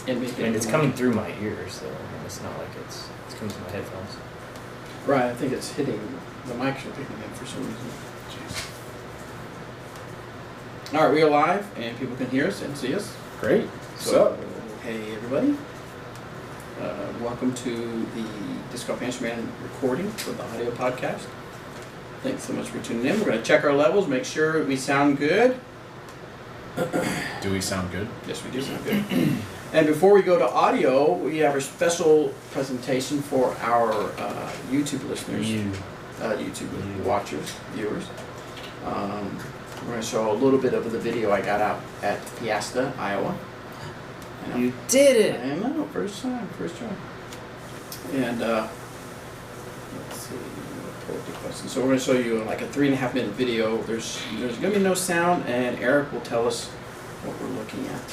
And it's coming through my ears, so it's not like it's coming through my headphones. Right, I think it's hitting the mics are picking it for some reason. Jeez. All right, we are live, and people can hear us and see us. Great. So, hey everybody. Welcome to the Disc Golf Instrument recording for the audio podcast. Thanks so much for tuning in. We're going to check our levels, make sure we sound good. Do we sound good? Yes, we do sound good. And before we go to audio, we have a special presentation for our YouTube listeners, YouTube watchers, viewers. We're going to show a little bit of the video I got out at Piasta, Iowa. You did it! I know, first try. And let's see, pull up the question. So we're going to show you like a 3.5 minute video. There's going to be no sound, and Eric will tell us what we're looking at.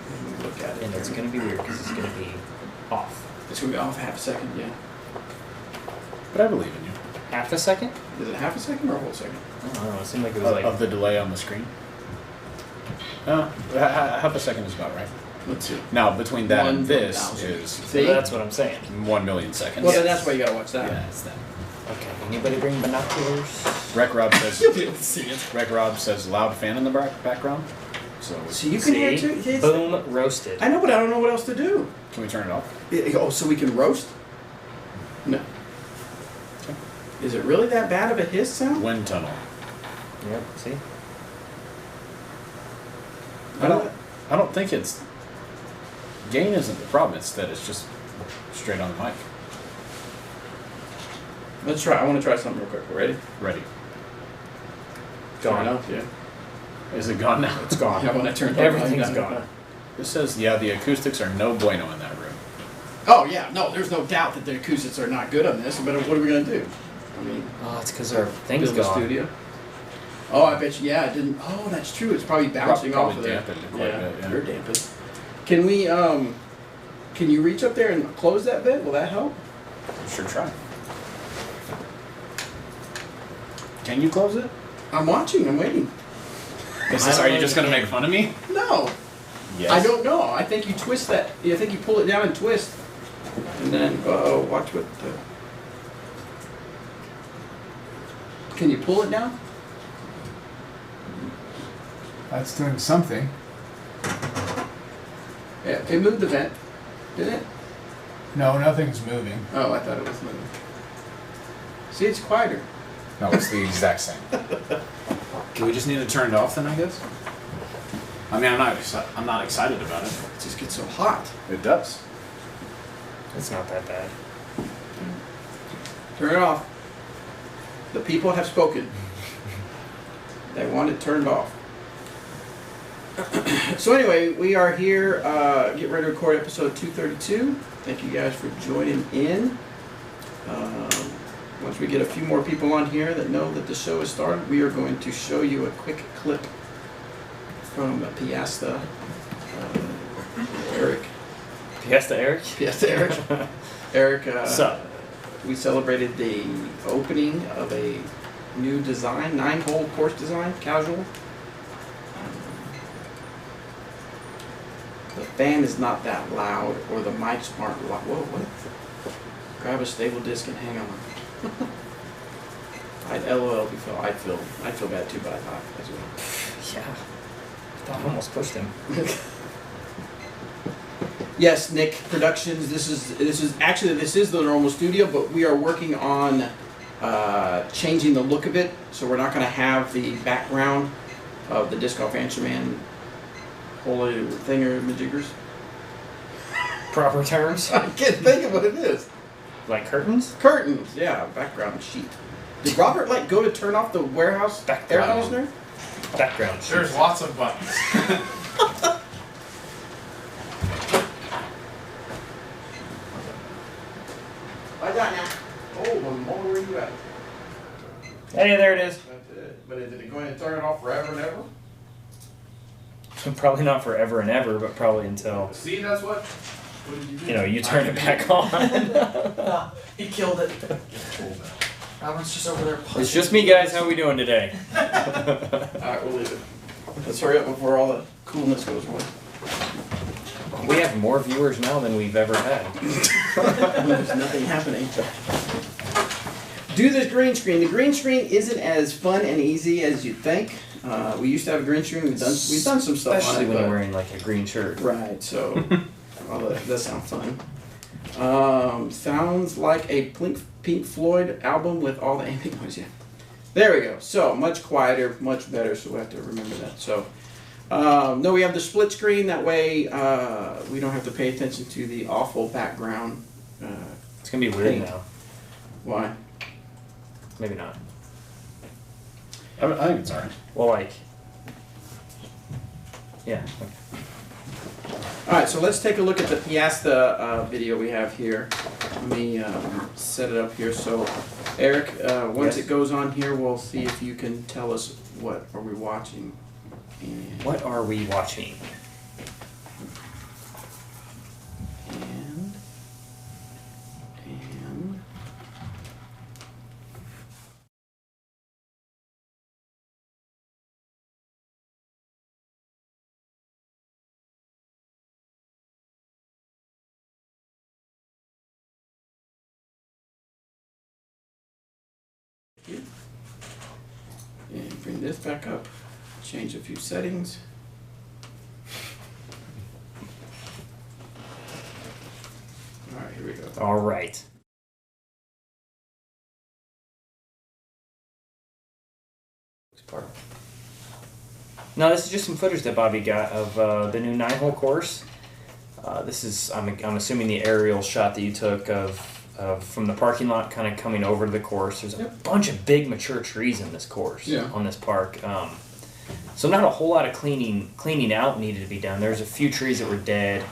When we look at it. And it's going to be weird because it's going to be off. It's going to be off half a second, yeah. But I believe in you. Half a second? Is it half a second or a whole second? I don't know. It seemed like it was like... Of the delay on the screen? Half a second is about right. Let's see. Now, between that and 1,000. this is See? That's what I'm saying. 1 million seconds. Well, then that's why you got to watch that. Yeah, it's that. Okay, anybody bring binoculars? Rec Rob says... You'll be able to see it. Rec Rob says loud fan in the background. So you can hear it too? Boom, roasted. I know, but I don't know what else to do. can we turn it off? Oh, so we can roast? No. Okay. Is it really that bad of a hiss sound? Wind tunnel. Yep, see? I don't think it's... Gain isn't the problem, it's that it's just straight on the mic. Let's try. I want to try something real quick. Ready? Ready. Gone. Yeah. Is it gone now? It's gone. Yeah, when I turned Everything's gone. This says, yeah, the acoustics are no bueno in that room. Oh, yeah. No, there's no doubt that the acoustics are not good on this, but what are we going to do? I mean... Oh, it's because our thing's build a gone. studio. Oh, I bet you, yeah, it didn't... Oh, that's true. It's probably bouncing off of there. Dampened quite a bit, yeah. You're dampened. Can we, can you reach up there and close that bit? Will that help? Sure try. Can you close it? I'm watching. I'm waiting. Are you just going to make fun of me? No. Yes. I don't know. I think you twist that. I think you pull it down and twist. And then, watch what the... Can you pull it down? That's doing something. Yeah, it moved the vent, didn't it? No, nothing's moving. Oh, I thought it was moving. See, it's quieter. No, it's the exact same. Do we just need to turn it off then, I guess? I mean, I'm not excited about it. It just gets so hot. It does. It's not that bad. Turn it off. The people have spoken. They want it turned off. So anyway, we are here, getting ready to record episode 232. Thank you guys for joining in. Once we get a few more people on here that know that the show has started, we are going to show you a quick clip from Piasta Eric. Piasta Eric? Piasta Eric. Eric, Sup? we celebrated the opening of a new design, 9-hole course design, casual. The fan is not that loud, or the mics aren't loud. Whoa, what? Grab a stable disc and hang on. I'd LOL before I'd feel bad too, but I thought as well. Yeah. I almost pushed him. Yes, Nick Productions. This is the normal studio, but we are working on changing the look of it. So we're not going to have the background of the Disc Golf Answerman holy thingamajigers. Proper terms? I can't think of what it is. Like curtains? Curtains, yeah, background sheet. Did Robert go to turn off the warehouse air conditioner? Background sheet. There's lots of buttons. I got now. Oh, Mama, where you at? Hey, there it is. That's it. But is it going to turn it off forever and ever? Probably not forever and ever, but probably until, See, that's what did you do? you turn it back on. No, he killed it. Robert's just over there. It's just me, guys. How are we doing today? Alright, we'll leave it. Let's hurry up before all the coolness goes away. We have more viewers now than we've ever had. There's nothing happening. Do this green screen. The green screen isn't as fun and easy as you'd think. We used to have a green screen. We've done some stuff Especially on it, when you're but- wearing like a green shirt. Right. So, well, that sounds fun. Sounds like a Pink Floyd album with all the ambient noise. Yeah. There we go. So much quieter, much better. So we have to remember that. So. No, we have the split screen. That way, we don't have to pay attention to the awful background. It's gonna be weird Pink. now. Why? Maybe not. I think it's alright. Well, like. Yeah. Okay. All right, so let's take a look at the Piasta video we have here. Let me set it up here. So, Eric, once Yes. it goes on here, we'll see if you can tell us what are we watching. And, What are we watching? and here. And bring this back up. Change a few settings. All right, here we go. All right. No, this is just some footage that Bobby got of the new 9-hole course. This is, I'm assuming, the aerial shot that you took of from the parking lot, kind of coming over to the course. There's a bunch of big mature trees in this course, on this park. So not a whole lot of cleaning out needed to be done. There's a few trees that were dead,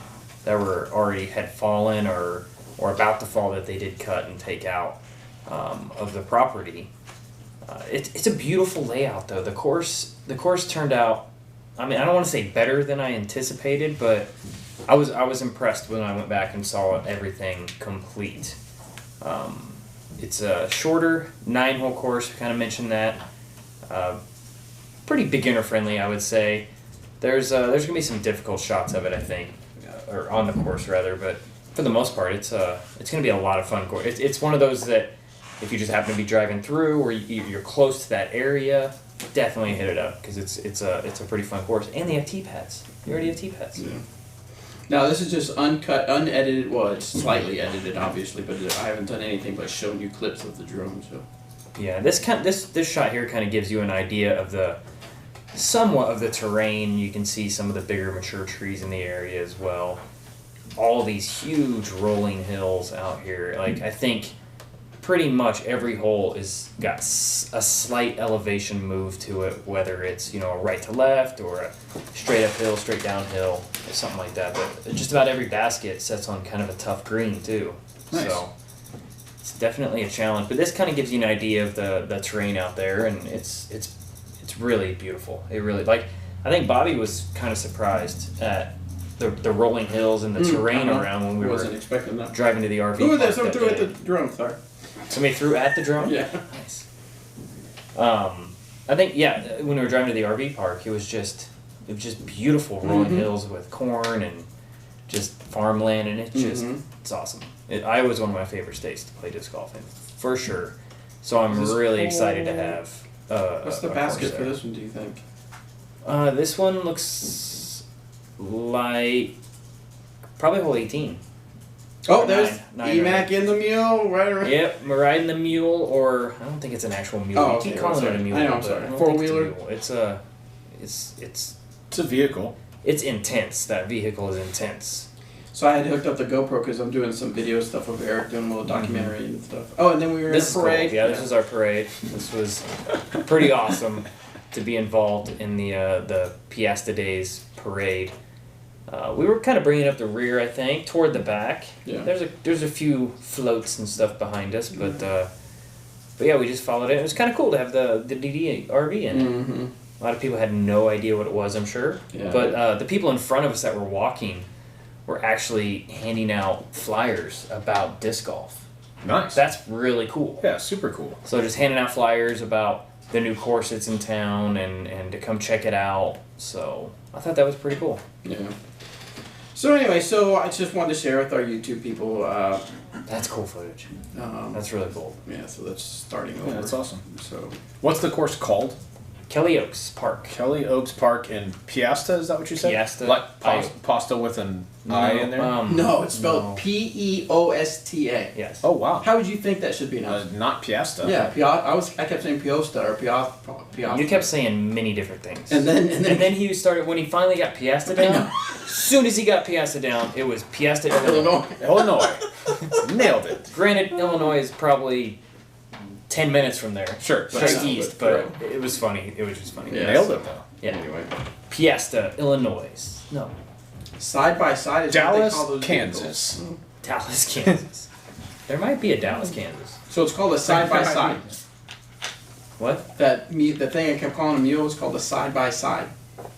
that were already had fallen or about to fall, that they did cut and take out of the property. It's a beautiful layout though. The course turned out, I mean, I don't want to say better than I anticipated, but I was impressed when I went back and saw everything complete. It's a shorter 9-hole course. We kind of mentioned that. Pretty beginner friendly, I would say. There's gonna be some difficult shots of it, I think, or on the course rather. But for the most part, it's gonna be a lot of fun course. It's one of those that if you just happen to be driving through or you're close to that area, definitely hit it up because it's a pretty fun course. And they have T-pads. You already have T-pads. Yeah. Now this is just uncut, unedited. Well, it's slightly edited, obviously, but I haven't done anything but shown you clips of the drone. So. Yeah, this shot here kind of gives you an idea of somewhat of the terrain. You can see some of the bigger mature trees in the area as well. All these huge rolling hills out here. Like, I think pretty much every hole is got a slight elevation move to it, whether it's, a right to left or a straight uphill, straight downhill, or something like that. But just about every basket sets on kind of a tough green too. Nice. So it's definitely a challenge. But this kind of gives you an idea of the terrain out there, and it's really beautiful. It really, I think Bobby was kind of surprised at the rolling hills and the terrain around when we wasn't expecting that. driving to the RV. Who was that? park Someone that threw at day. the drone. Sorry. Somebody threw at the drone? Yeah. Nice. I think, when we were driving to the RV park, it was just beautiful rolling hills with corn and just farmland, and it's awesome. Iowa's one of my favorite states to play disc golf in, for sure. So I'm really excited to have What's the basket for this one, do you think? This one looks like probably hole 18. Oh, there's nine EMAC in the mule, right around. Yep, we're riding the mule, or I don't think it's an actual mule. Oh, You okay, keep calling it a mule. I know, I'm but sorry. I don't Four-wheeler? think it's a mule. It's It's a vehicle. it's intense. That vehicle is intense. So I had hooked up the GoPro because I'm doing some video stuff of Eric doing a little documentary and stuff. Oh, and then we were This is in a parade. cool. Yeah, this is our parade. This was pretty awesome to be involved in the Piasta Days parade. We were kind of bringing up the rear, I think, toward the back. Yeah. There's a few floats and stuff behind us, but yeah, we just followed it. It was kind of cool to have the DD RV in it. Mm-hmm. A lot of people had no idea what it was, I'm sure. Yeah. But the people in front of us that were walking were actually handing out flyers about disc golf. Nice. That's really cool. Yeah, super cool. So just handing out flyers about the new course that's in town and to come check it out. So I thought that was pretty cool. Yeah. So anyway, so I just wanted to share with our YouTube people. That's cool footage. Um, That's really cool. yeah, so that's starting over. Yeah, that's awesome. So What's the course called? Kelly Oaks Park. Kelly Oaks Park in Piasta, is that what you said? Piasta. Like pasta with an I in there? no, it's spelled no. P-E-O-S-T-A. Yes. Oh, wow. How would you think that should be announced? Not Piasta. Yeah, I kept saying Piosta or Piasta. You kept saying many different things. And then he started, when he finally got Piasta down, as soon as he got Piasta down, it was Piasta, Illinois. Illinois. Nailed it. Granted, Illinois is probably 10 minutes from there. Sure. Straight But- east, right. but it was funny. It was just funny. Yeah. Nailed it, though. Yeah. Anyway, Piasta, Illinois. No. side by side is Dallas, what they call those Kansas. vehicles. Dallas, Kansas. There might be a Dallas, Kansas. So it's called a side by side. What? The thing I kept calling a mule is called a side by side. That's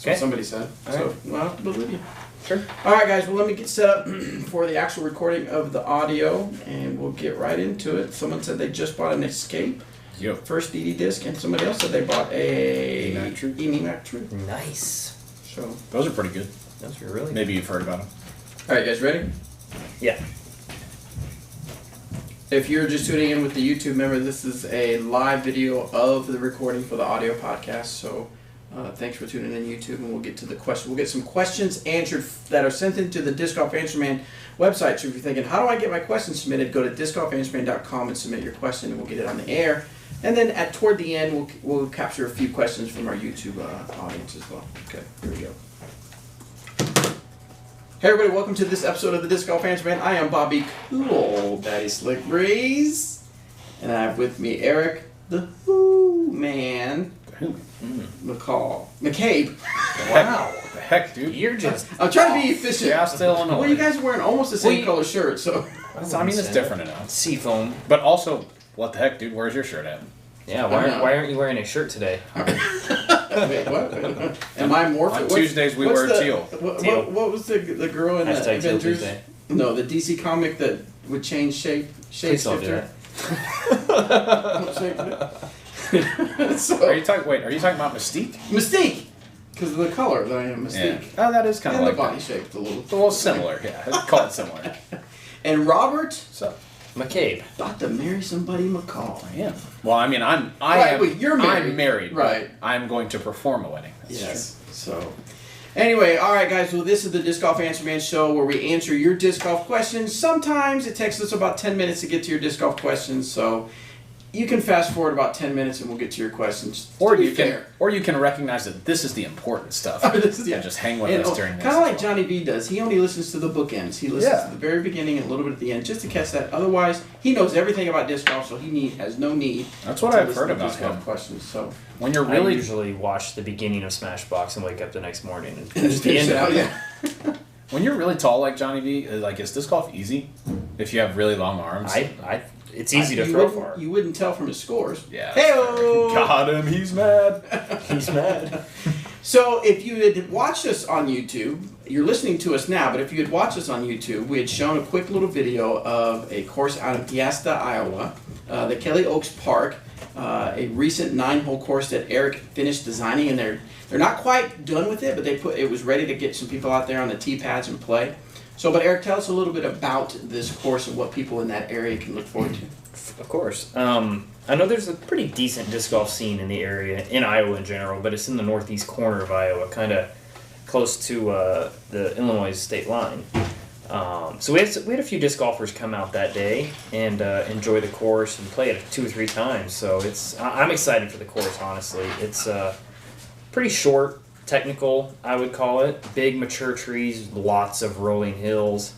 Okay. what somebody said. All So right. well, I have to believe you. Sure. All right, guys. Well, let me get set up for the actual recording of the audio, and we'll get right into it. Someone said they just bought an Escape Yep. first DD disc, and somebody else said they bought a EMAC True. EMAC True. Nice. So, Those are pretty good. Those were really Maybe you've heard about them. all right, guys, ready? Yeah. If you're just tuning in with the YouTube member, this is a live video of the recording for the audio podcast. So thanks for tuning in YouTube, and we'll get to the question. We'll get some questions answered that are sent into the Disc Golf Answer Man website. So if you're thinking, how do I get my questions submitted, go to discgolfanswerman.com and submit your question, and we'll get it on the air. And then toward the end, we'll capture a few questions from our YouTube audience as well. Okay, here we go. Hey everybody, welcome to this episode of the Disc Golf Answer Man. I am Bobby Cool Daddy Slick Breeze, and I have with me Eric the Who Man McCabe. Wow. What the heck, dude? You're just. I'm trying to be efficient. Piasta, Illinois. Well, you guys are wearing almost the same Well, color shirt, so. I mean, it's different enough. Seafoam. But also, what the heck, dude? Where's your shirt at? Yeah, why aren't you wearing a shirt today? Wait, what? Am I morphing? On Tuesdays, we wear teal. Teal. What was the girl in the Hashtag Teal Avengers? Tuesday. No, the DC comic that would change shape. Please don't do Shapeshifter. that. So, Are you talking about Mystique? Mystique, because of the color that I am Mystique. Yeah. Oh, that is kind And of the like body shape, a little. Well, similar, yeah. I'd call it similar. And Robert So, McCabe. thought to marry somebody McCall. I am. Well, I mean, I Right, am. wait, you're married. I'm married. Right. But I'm going to perform a wedding. That's Yes. So, anyway, all right, guys. Well, this is the Disc Golf Answer Man show where we answer your disc golf questions. Sometimes it takes us about 10 minutes to get to your disc golf questions, so you can fast forward about 10 minutes and we'll get to your questions. Or To be you can, fair. or you can recognize that this is the important stuff. This is- yeah. And just hang with And, us during this. kind of like Johnny B does. He only listens to the bookends. He listens Yeah. to the very beginning and a little bit at the end just to catch that. Otherwise, he knows everything about disc golf, so he has no need. That's what to I've listen heard to about disc golf him. questions. So When you're I really usually watch the beginning of Smashbox and wake up the next morning and just finish the end of it. yeah. when you're really tall like Johnny V, like is disc golf easy if you have really long arms? It's easy to You throw wouldn't- far. You wouldn't tell from his scores. Yeah. Hey-o! Got him. He's mad. He's mad. So if you had watched us on YouTube, you're listening to us now, but if you had watched us on YouTube, we had shown a quick little video of a course out in Piasta, Iowa, the Kelly Oaks Park, a recent 9-hole course that Eric finished designing, and they're not quite done with it, but it was ready to get some people out there on the tee pads and play. So, but Eric, tell us a little bit about this course and what people in that area can look forward to. Of course. I know there's a pretty decent disc golf scene in the area, in Iowa in general, but it's in the northeast corner of Iowa, kind of close to the Illinois state line. So we had a few disc golfers come out that day and enjoy the course and play it 2 or 3 times. So I'm excited for the course, honestly. It's pretty short, technical, I would call it. Big mature trees, lots of rolling hills.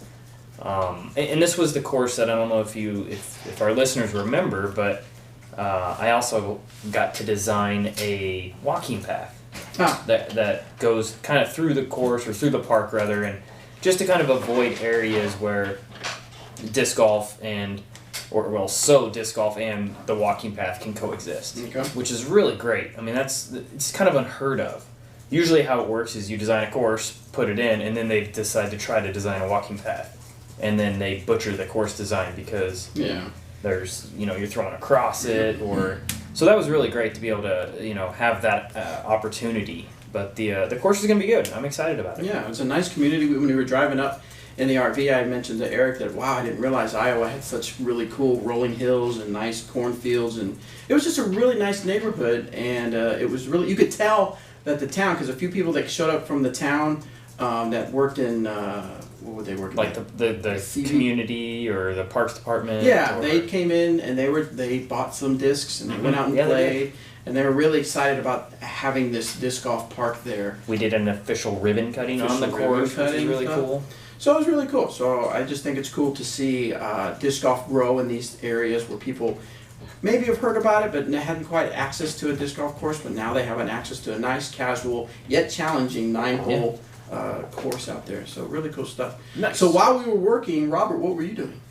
And this was the course that I don't know if our listeners remember, but I also got to design a walking path that goes kind of through the course, or through the park rather, and just to kind of avoid areas where disc golf disc golf and the walking path can coexist, Okay. which is really great. I mean, it's kind of unheard of. Usually how it works is you design a course, put it in, and then they decide to try to design a walking path. And then they butcher the course design because there's, you're throwing across it, or... So that was really great to be able to, have that opportunity But the course is going to be good. I'm excited about it. Yeah, it's a nice community. When we were driving up in the RV, I mentioned to Eric that, wow, I didn't realize Iowa had such really cool rolling hills and nice cornfields. And it was just a really nice neighborhood. And it was really, you could tell that the town, because a few people that showed up from the town that worked in, what would they work Like at? the CV? community or the parks department. Yeah, or, they came in and they bought some discs and they went out and Yeah, they played. And they were really excited about having this disc golf park there. We did an official ribbon cutting on the Official ribbon course, which is cutting really stuff. cool. So it was really cool. So I just think it's cool to see disc golf grow in these areas where people maybe have heard about it but hadn't quite access to a disc golf course, but now they have an access to a nice, casual, yet challenging 9-hole course out there. So really cool stuff. Nice. So while we were working, Robert, what were you doing?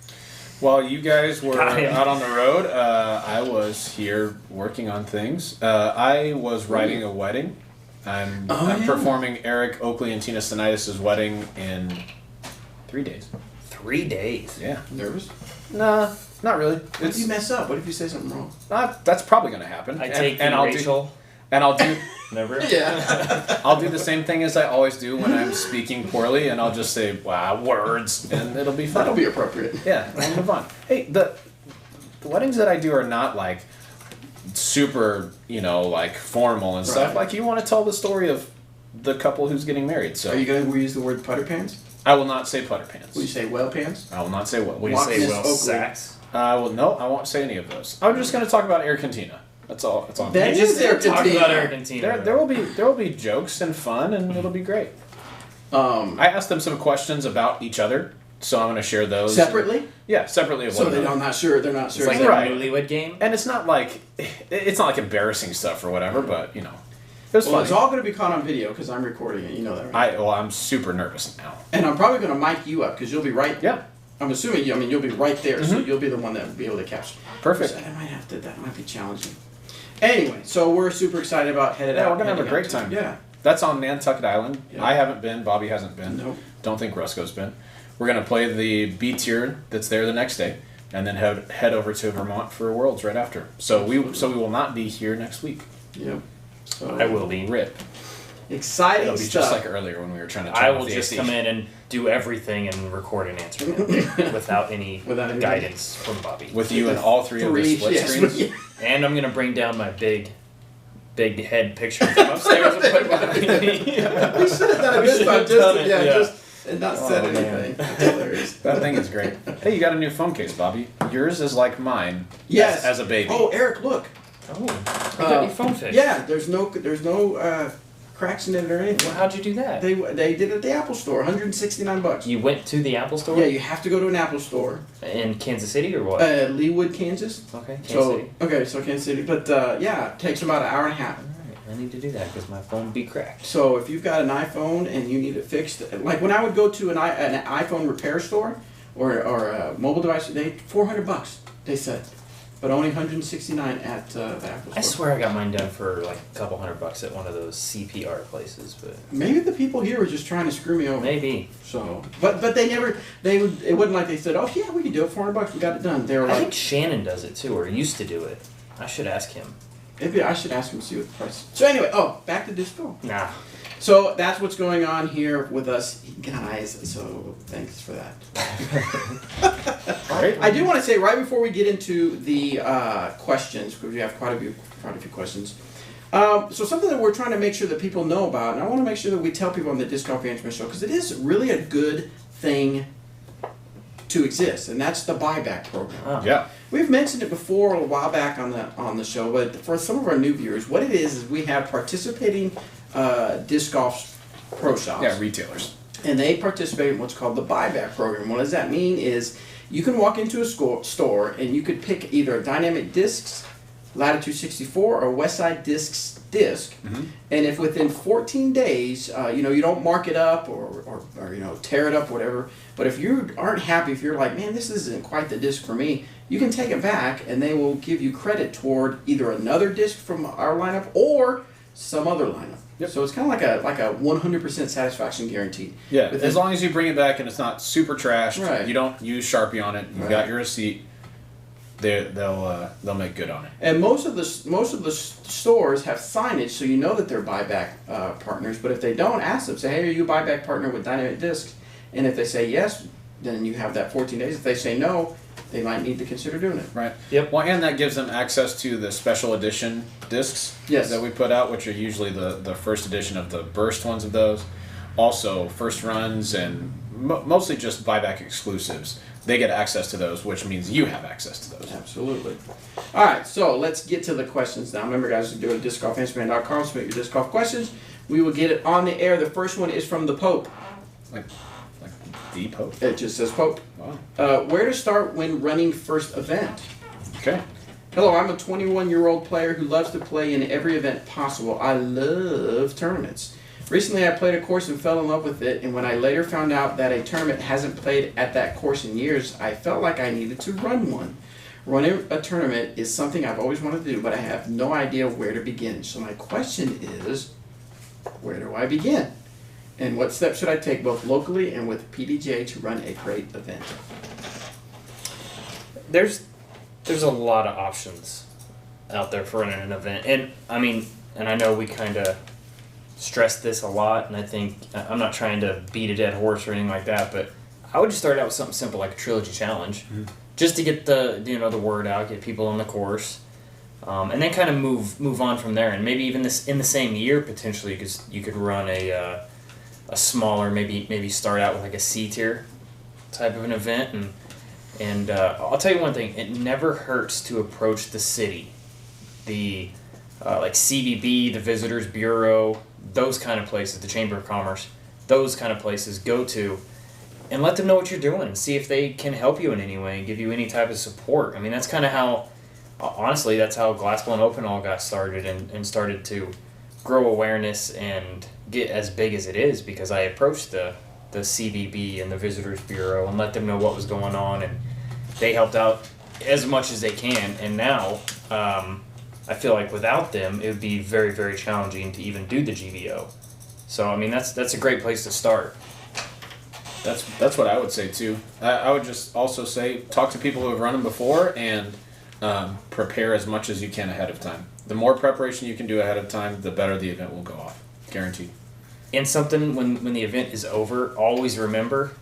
While you guys were Got him. out on the road, I was here working on things. I was writing a wedding. I'm yeah. performing Eric Oakley and Tina Stenitis' wedding in 3 days. 3 days. Yeah. Nervous? Nah, not really. What if you mess up? What if you say something wrong? That's probably going to happen. I take and the I'll Rachel. I'll do Remember? Yeah. I'll do the same thing as I always do when I'm speaking poorly, and I'll just say wow words, and it'll be fun. That'll be appropriate. Yeah, we'll move on. Hey, the weddings that I do are not like super, like formal and stuff. Right. Like you want to tell the story of the couple who's getting married. So Are you going to use the word putter pants? I will not say putter pants. Will you say well pants? I will not say what. What do you Walk say, this Will Oakley. Sachs? Well, no, I won't say any of those. I'm just going to talk about Air Cantina. That's all. That's all. That You is just their talk cantina. about Argentina. There will be jokes and fun, and it'll be great. I asked them some questions about each other, so I'm going to share those Separately? Yeah, separately. Of So one they're another. not sure. They're not It's sure. like Right. a newlywed game. And it's not like embarrassing stuff or whatever, but it was Well, funny. it's all going to be caught on video because I'm recording it. You know that, right? I'm super nervous now. And I'm probably going to mic you up because you'll be right. Yeah, I'm assuming you'll be right there, so you'll be the one that will be able to capture. perfect. So that might be challenging. Anyway, so we're super excited about headed Yeah, out. we're gonna have a heading great out to- time. Yeah. That's on Nantucket Island. Yeah. I haven't been. Bobby hasn't been. Nope. Don't think Roscoe's been. We're gonna play the B tier that's there the next day, and then head over to Vermont for Worlds right after. So we will not be here next week. Yep. So I will be. Rip. exciting It'll be stuff. just like earlier when we were trying to. Turn I off will the just AC. come in and do everything and record and answer them without any Without any- guidance from Bobby. with you and all three of the split yes, screens. And I'm gonna bring down my big head picture from upstairs and put it behind me. We should have done it We this should time, have done just it, yeah, yeah. just and not said Oh, man. anything. That's hilarious. That thing is great. Hey, you got a new phone case, Bobby. Yours is like mine. Yes. As a baby. Oh, Eric, look. Oh, you got your phone fixed. Yeah, there's no cracks in it or anything. Well, how'd you do that? They did it at the Apple Store, $169. You went to the Apple Store Yeah, you have to go to an Apple Store. in Kansas City or what? Leawood, Kansas. Okay, Kansas So City. okay, so Kansas City, but yeah, it takes about an hour and a half. All right, I need to do that because my phone be cracked. So if you've got an iPhone and you need it fixed, like when I would go to an iPhone repair store or a mobile device, they $400 they said, but only 169 at the Apple Store. I swear I got mine done for like a couple $100 at one of those CPR places, but Maybe the people here were just trying to screw me over. maybe. So, but they never, it wasn't like they said, oh yeah, we can do it, $400, we got it done. They were I like, think Shannon does it too, or used to do it. I should ask him. maybe I should ask them to see what the price is. So anyway, back to disco. Nah. So that's what's going on here with us guys, so thanks for that. Right. I do want to say right before we get into the questions, because we have quite a few questions. So something that we're trying to make sure that people know about, and I want to make sure that we tell people on the Disc Golf Answer Show, because it is really a good thing to exist, and that's the buyback program. Oh. Yeah. We've mentioned it before a while back on the show, but for some of our new viewers, what it is we have participating disc golf pro shops. Yeah, retailers. And they participate in what's called the buyback program. What does that mean is you can walk into a store and you could pick either Dynamic Discs, Latitude 64, or Westside Discs disc. Mm-hmm. And if within 14 days, you don't mark it up or tear it up, whatever. But if you aren't happy, if you're like, man, this isn't quite the disc for me, you can take it back and they will give you credit toward either another disc from our lineup or some other lineup. Yep. So it's kind of like a 100% satisfaction guaranteed. Yeah, Within- as long as you bring it back and it's not super trashed, Right. you don't use Sharpie on it, you've Right. got your receipt, they'll make good on it. And most of the stores have signage, so you know that they're buyback partners. But if they don't, ask them. Say, hey, are you a buyback partner with Dynamic Discs? And if they say yes, then you have that 14 days. If they say no, they might need to consider doing it. Right. Yep. Well, and that gives them access to the special edition discs that we put out, which are usually the first edition of the burst ones of those. Also, first runs and mostly just buyback exclusives. They get access to those, which means you have access to those. Absolutely. All right, so let's get to the questions now. Remember, guys, to do it at discgolfansman.com. Submit your disc golf questions. We will get it on the air. The first one is from the Pope. Like the Pope? It just says Pope. Wow. Where to start when running first event? Okay. Hello, I'm a 21-year-old player who loves to play in every event possible. I love tournaments. Recently, I played a course and fell in love with it, and when I later found out that a tournament hasn't played at that course in years, I felt like I needed to run one. Running a tournament is something I've always wanted to do, but I have no idea where to begin. So my question is, where do I begin? And what steps should I take both locally and with PDJ to run a great event? There's a lot of options out there for running an event, and I know we kind of stress this a lot, and I think I'm not trying to beat a dead horse or anything like that, but I would just start out with something simple like a trilogy challenge, just to get the word out, get people on the course, and then kind of move on from there, and maybe even in the same year potentially, because you could run a smaller, maybe start out with like a C tier type of an event, and I'll tell you one thing: it never hurts to approach the city, the like CBB, the Visitors Bureau, those kind of places, the Chamber of Commerce, those kind of places. Go to and let them know what you're doing and see if they can help you in any way and give you any type of support. I mean, that's kind of how, honestly, that's how Glassblown Open all got started and started to grow awareness and get as big as it is, because I approached the CBB and the Visitors Bureau and let them know what was going on, and they helped out as much as they can. And now, I feel like without them, it would be very, very challenging to even do the GBO. So, I mean, that's a great place to start. That's what I would say too. I would just also say talk to people who have run them before and prepare as much as you can ahead of time. The more preparation you can do ahead of time, the better the event will go off. Guaranteed. And something, when the event is over, always remember,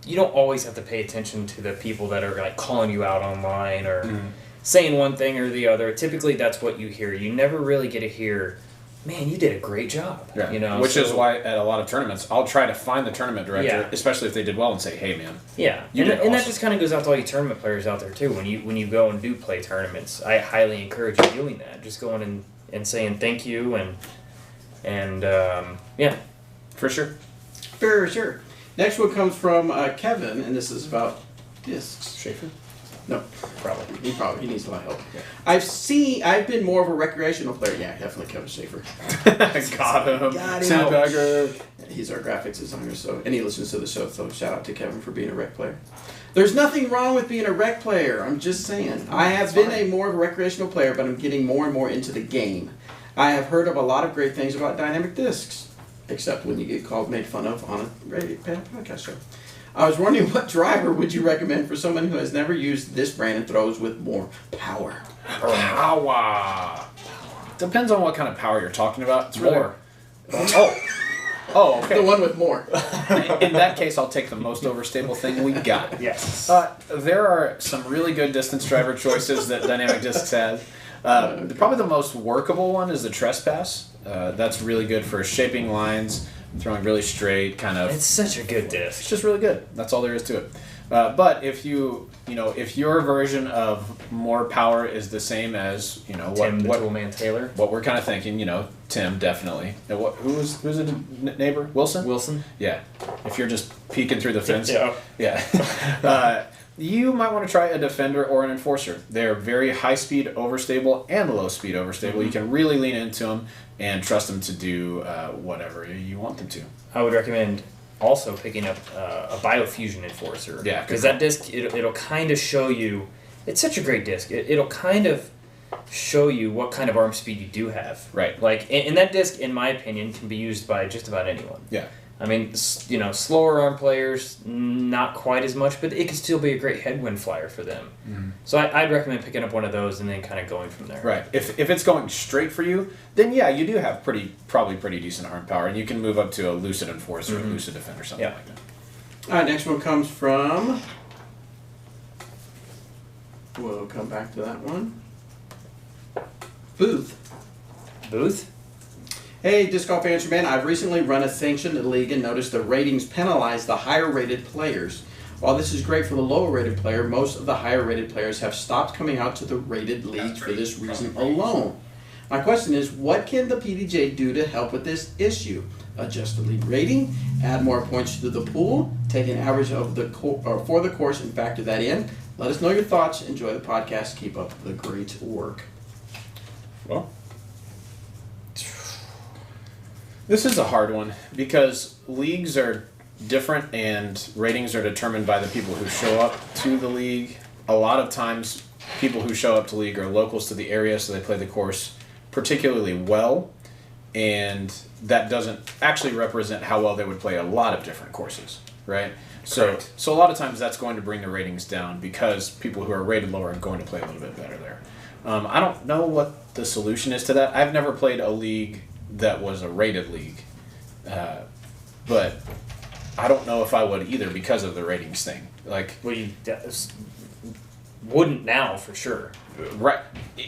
you don't always have to pay attention to the people that are like calling you out online or saying one thing or the other. Typically, that's what you hear. You never really get to hear, man, you did a great job. Yeah. You know, which is why at a lot of tournaments, I'll try to find the tournament director, especially if they did well, and say, hey, man. Yeah, and that just kind of goes out to all you tournament players out there, too. When you go and do play tournaments, I highly encourage you doing that. Just going and saying thank you and yeah. For sure. For sure. Next one comes from Kevin, and this is about discs. Schaefer? No, probably. He needs a lot of help. Yeah. I've been more of a recreational player. Yeah, definitely Kevin Schaefer. Got him. Sandbagger. He's our graphics designer, and he listens to the show, so shout out to Kevin for being a rec player. There's nothing wrong with being a rec player. I'm just saying. I have been more of a recreational player, but I'm getting more and more into the game. I have heard of a lot of great things about dynamic discs, except when you get made fun of on a podcast show. I was wondering, what driver would you recommend for someone who has never used this brand and throws with more power? Power. Depends on what kind of power you're talking about. It's really... More. Oh, okay. The one with more. In that case, I'll take the most overstable thing we got. Yes. There are some really good distance driver choices that Dynamic Discs has. Probably the most workable one is the Trespass. That's really good for shaping lines, throwing really straight, kind of. It's such a good disc. It's just really good. That's all there is to it. But if if your version of more power is the same as Tim the Toolman Taylor, what we're kind of thinking, Tim definitely. Who's a neighbor? Wilson. Yeah. If you're just peeking through the fence. Yeah. You might want to try a Defender or an Enforcer. They're very high-speed overstable and low-speed overstable. Mm-hmm. You can really lean into them and trust them to do whatever you want them to. I would recommend also picking up a Biofusion Enforcer. Yeah. Because that disc, it'll kind of show you... It's such a great disc. It'll kind of show you what kind of arm speed you do have. Right. Like, and that disc, in my opinion, can be used by just about anyone. Yeah. I mean, slower arm players, not quite as much, but it could still be a great headwind flyer for them. Mm-hmm. So I'd recommend picking up one of those and then kind of going from there. Right. If it's going straight for you, then yeah, you do have probably pretty decent arm power, and you can move up to a Lucid Enforcer or a Lucid Defender or something like that. All right, next one comes from... We'll come back to that one. Booth. Hey, Disc Golf Answer Man. I've recently run a sanctioned league and noticed the ratings penalize the higher rated players. While this is great for the lower rated player, most of the higher rated players have stopped coming out to the rated league for this reason alone. My question is, what can the PDJ do to help with this issue? Adjust the league rating, add more points to the pool, take an average of the for the course and factor that in. Let us know your thoughts. Enjoy the podcast. Keep up the great work. Well, this is a hard one because leagues are different and ratings are determined by the people who show up to the league. A lot of times, people who show up to league are locals to the area, so they play the course particularly well, and that doesn't actually represent how well they would play a lot of different courses, right? So a lot of times that's going to bring the ratings down because people who are rated lower are going to play a little bit better there. I don't know what the solution is to that. I've never played a league that was a rated league, but I don't know if I would either because of the ratings thing. Like, well, you wouldn't now for sure. Right.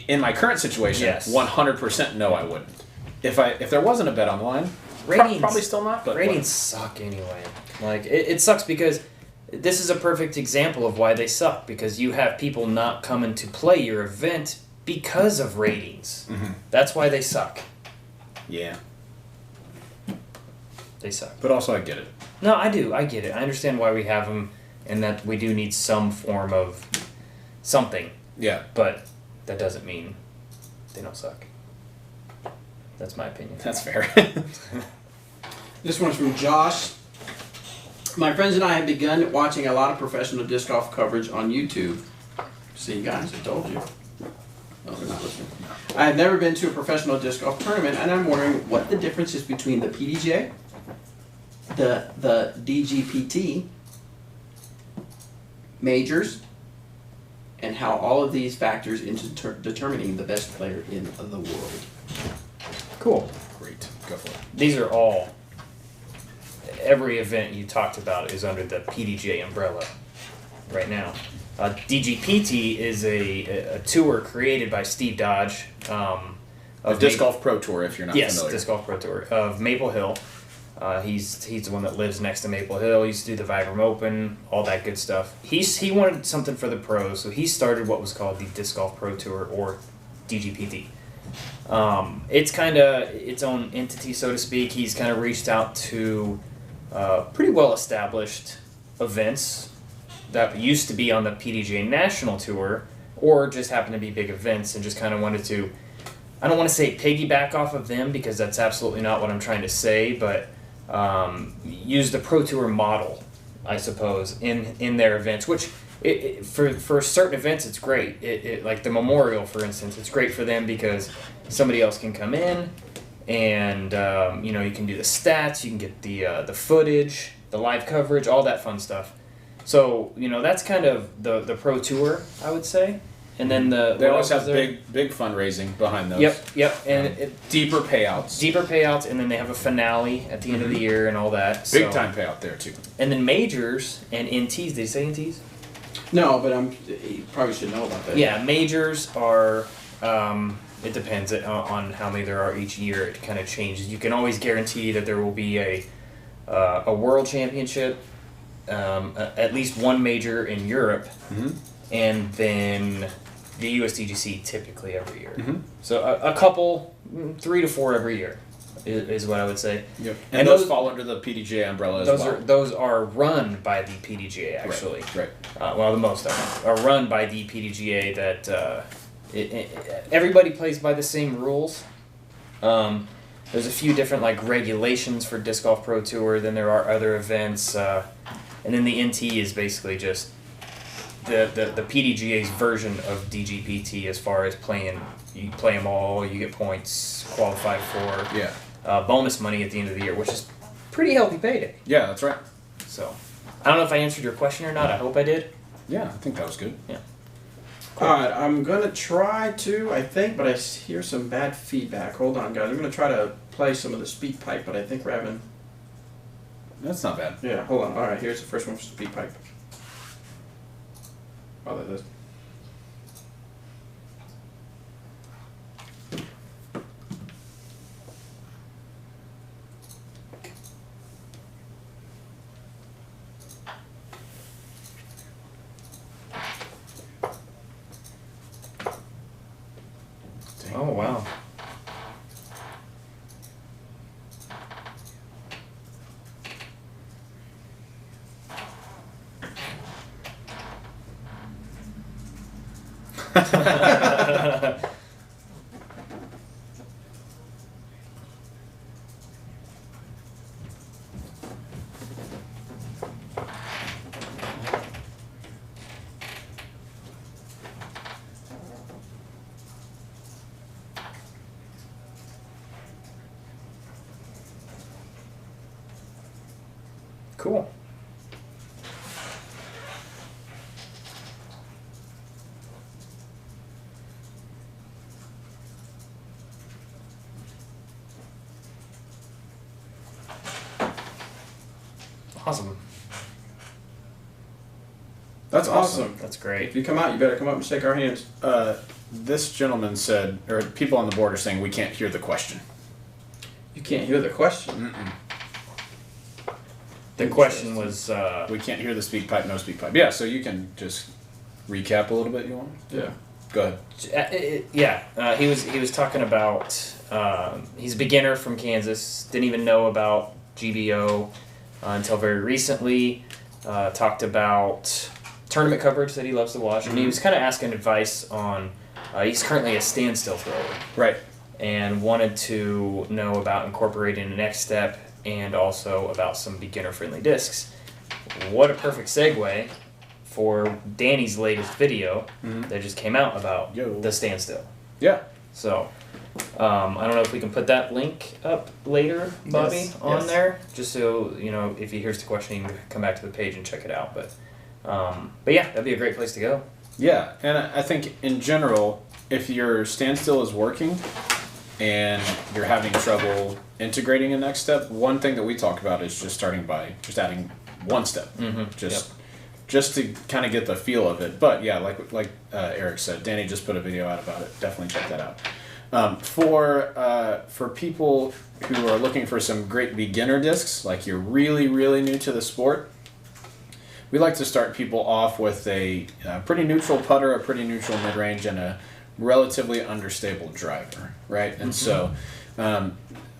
In my current situation, yes. 100% no, I wouldn't. If there wasn't a bet online, ratings, probably still not. But ratings suck anyway. Like it sucks because this is a perfect example of why they suck, because you have people not coming to play your event because of ratings. Mm-hmm. That's why they suck. Yeah. They suck. But also, I get it. No, I do. I get it. I understand why we have them, and that we do need some form of something. Yeah. But that doesn't mean they don't suck. That's my opinion. That's fair. This one's from Josh. My friends and I have begun watching a lot of professional disc golf coverage on YouTube. See, guys, I told you. No, they're not listening. I have never been to a professional disc golf tournament, and I'm wondering what the difference is between the PDJ, the DGPT, majors, and how all of these factors into determining the best player in the world. Cool. Great. Go for it. These are all... Every event you talked about is under the PDJ umbrella right now. DGPT is a tour created by Steve Dodge. The Disc Golf Pro Tour, if you're not familiar. Yes, Disc Golf Pro Tour of Maple Hill. He's the one that lives next to Maple Hill. He used to do the Vibram Open, all that good stuff. He wanted something for the pros, so he started what was called the Disc Golf Pro Tour, or DGPT. It's kind of its own entity, so to speak. He's kind of reached out to pretty well-established events that used to be on the PDGA National Tour, or just happened to be big events, and just kind of wanted to, I don't want to say piggyback off of them, because that's absolutely not what I'm trying to say, but use the Pro Tour model, I suppose, in their events, which for certain events it's great. Like the Memorial, for instance, it's great for them because somebody else can come in, and you can do the stats, you can get the footage, the live coverage, all that fun stuff. So that's kind of the Pro Tour, I would say. And then they always have big fundraising behind those. Yep, and deeper payouts, and then they have a finale at the end of the year and all that. Big time payout there too. And then majors and NTs. Did they say NTs? No, but you probably should know about that. Yeah, majors are. It depends on how many there are each year. It kind of changes. You can always guarantee that there will be a world championship, at least one major in Europe, and then the USDGC typically every year. So a couple, 3 to 4 every year is what I would say. Yep. And those fall under the PDGA umbrella as well. Those are run by the PDGA, actually. Right. Well, the most of them are run by the PDGA. That everybody plays by the same rules. There's a few different regulations for Disc Golf Pro Tour. Then there are other events, and then the NT is basically just the PDGA's version of DGPT as far as playing. You play them all, you get points, qualify for bonus money at the end of the year, which is pretty healthy payday. Yeah, that's right. So, I don't know if I answered your question or not. I hope I did. Yeah, I think that was good. Yeah. Cool. Alright, I'm going to try to, I think, but I hear some bad feedback. Hold on, guys. I'm going to try to play some of the speak pipe, but I think we're having... That's not bad. Yeah, hold on. Alright, here's the first one for speak pipe. Oh, that is. Oh, wow. Cool. Awesome. That's awesome. That's great. If you come out, you better come up and shake our hands. This gentleman said, or people on the board are saying we can't hear the question. You can't hear the question. The question was... we can't hear the speak pipe, no speak pipe. Yeah, so you can just recap a little bit, you want? Yeah. Go ahead. He was talking about... he's a beginner from Kansas. Didn't even know about GBO until very recently. Talked about tournament coverage that he loves to watch. And he was kind of asking advice on... he's currently a standstill thrower. Right. And wanted to know about incorporating the next step and also about some beginner-friendly discs. What a perfect segue for Danny's latest video that just came out about the standstill. Yeah. So, I don't know if we can put that link up later, Bobby, on there, just so, you know, if he hears the question, he can come back to the page and check it out. But yeah, that'd be a great place to go. Yeah, and I think in general, if your standstill is working and you're having trouble integrating a next step, one thing that we talk about is just starting by just adding one step, just to kind of get the feel of it. But yeah, like Eric said, Danny just put a video out about it. Definitely check that out. For people who are looking for some great beginner discs, like you're really new to the sport, we like to start people off with a pretty neutral putter, a pretty neutral mid-range, and a relatively understable driver, right? And so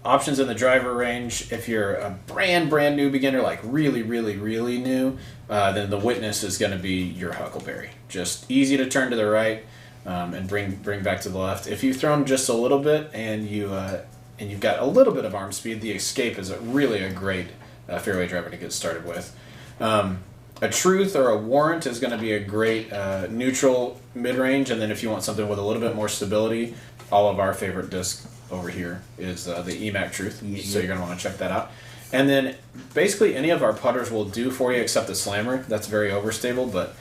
options in the driver range, if you're a brand new beginner, like really new, then the Witness is going to be your huckleberry. Just easy to turn to the right and bring back to the left. If you've thrown just a little bit and you've got a little bit of arm speed, the Escape is really a great fairway driver to get started with. A Truth or a Warrant is going to be a great neutral mid-range, and then if you want something with a little bit more stability, all of our favorite disc over here is the EMAC Truth, so you're going to want to check that out. And then basically any of our putters will do for you except the Slammer. That's very overstable, but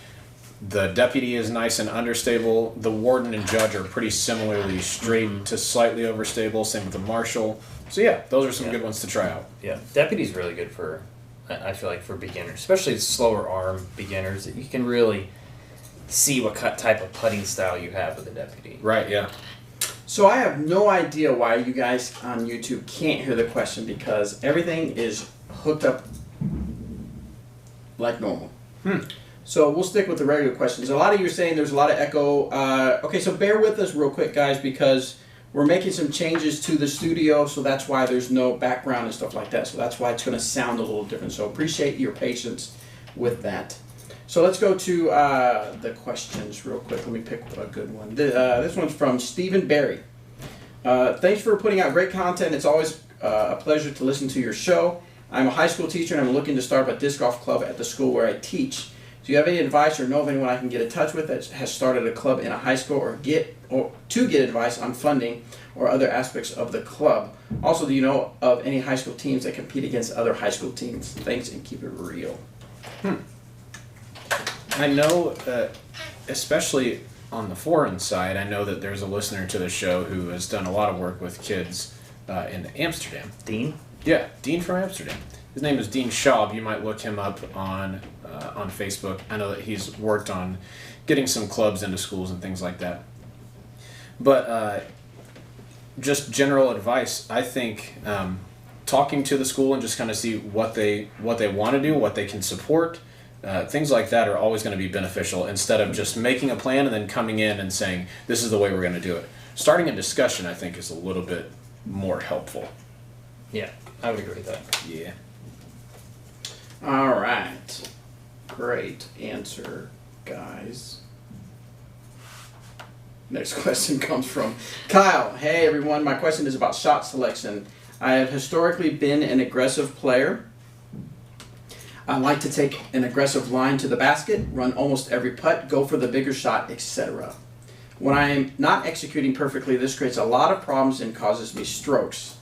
the Deputy is nice and understable. The Warden and Judge are pretty similarly straight to slightly overstable, same with the Marshall. So yeah, those are some good ones to try out. Yeah, Deputy's really good for... I feel like for beginners, especially slower arm beginners, that you can really see what type of putting style you have with the Deputy. Right, yeah. So I have no idea why you guys on YouTube can't hear the question, because everything is hooked up like normal. So we'll stick with the regular questions. A lot of you are saying there's a lot of echo. Okay, so bear with us real quick, guys, because we're making some changes to the studio, so that's why there's no background and stuff like that. So that's why it's going to sound a little different. So appreciate your patience with that. So let's go to the questions real quick. Let me pick a good one. This one's from Stephen Barry. Thanks for putting out great content. It's always a pleasure to listen to your show. I'm a high school teacher and I'm looking to start up a disc golf club at the school where I teach. Do you have any advice or know of anyone I can get in touch with that has started a club in a high school or to get advice on funding or other aspects of the club? Also, do you know of any high school teams that compete against other high school teams? Thanks and keep it real. I know, especially on the foreign side, I know that there's a listener to the show who has done a lot of work with kids in Amsterdam. Dean? Yeah, Dean from Amsterdam. His name is Dean Schaub. You might look him up on Facebook. I know that he's worked on getting some clubs into schools and things like that. But just general advice, I think talking to the school and just kind of see what they want to do, what they can support, things like that are always going to be beneficial instead of just making a plan and then coming in and saying, this is the way we're going to do it. Starting a discussion, I think, is a little bit more helpful. Yeah, I would agree with that. Yeah. All right. Great answer, guys. Next question comes from Kyle. Hey, everyone. My question is about shot selection. I have historically been an aggressive player. I like to take an aggressive line to the basket, run almost every putt, go for the bigger shot, etc. When I am not executing perfectly, this creates a lot of problems and causes me strokes.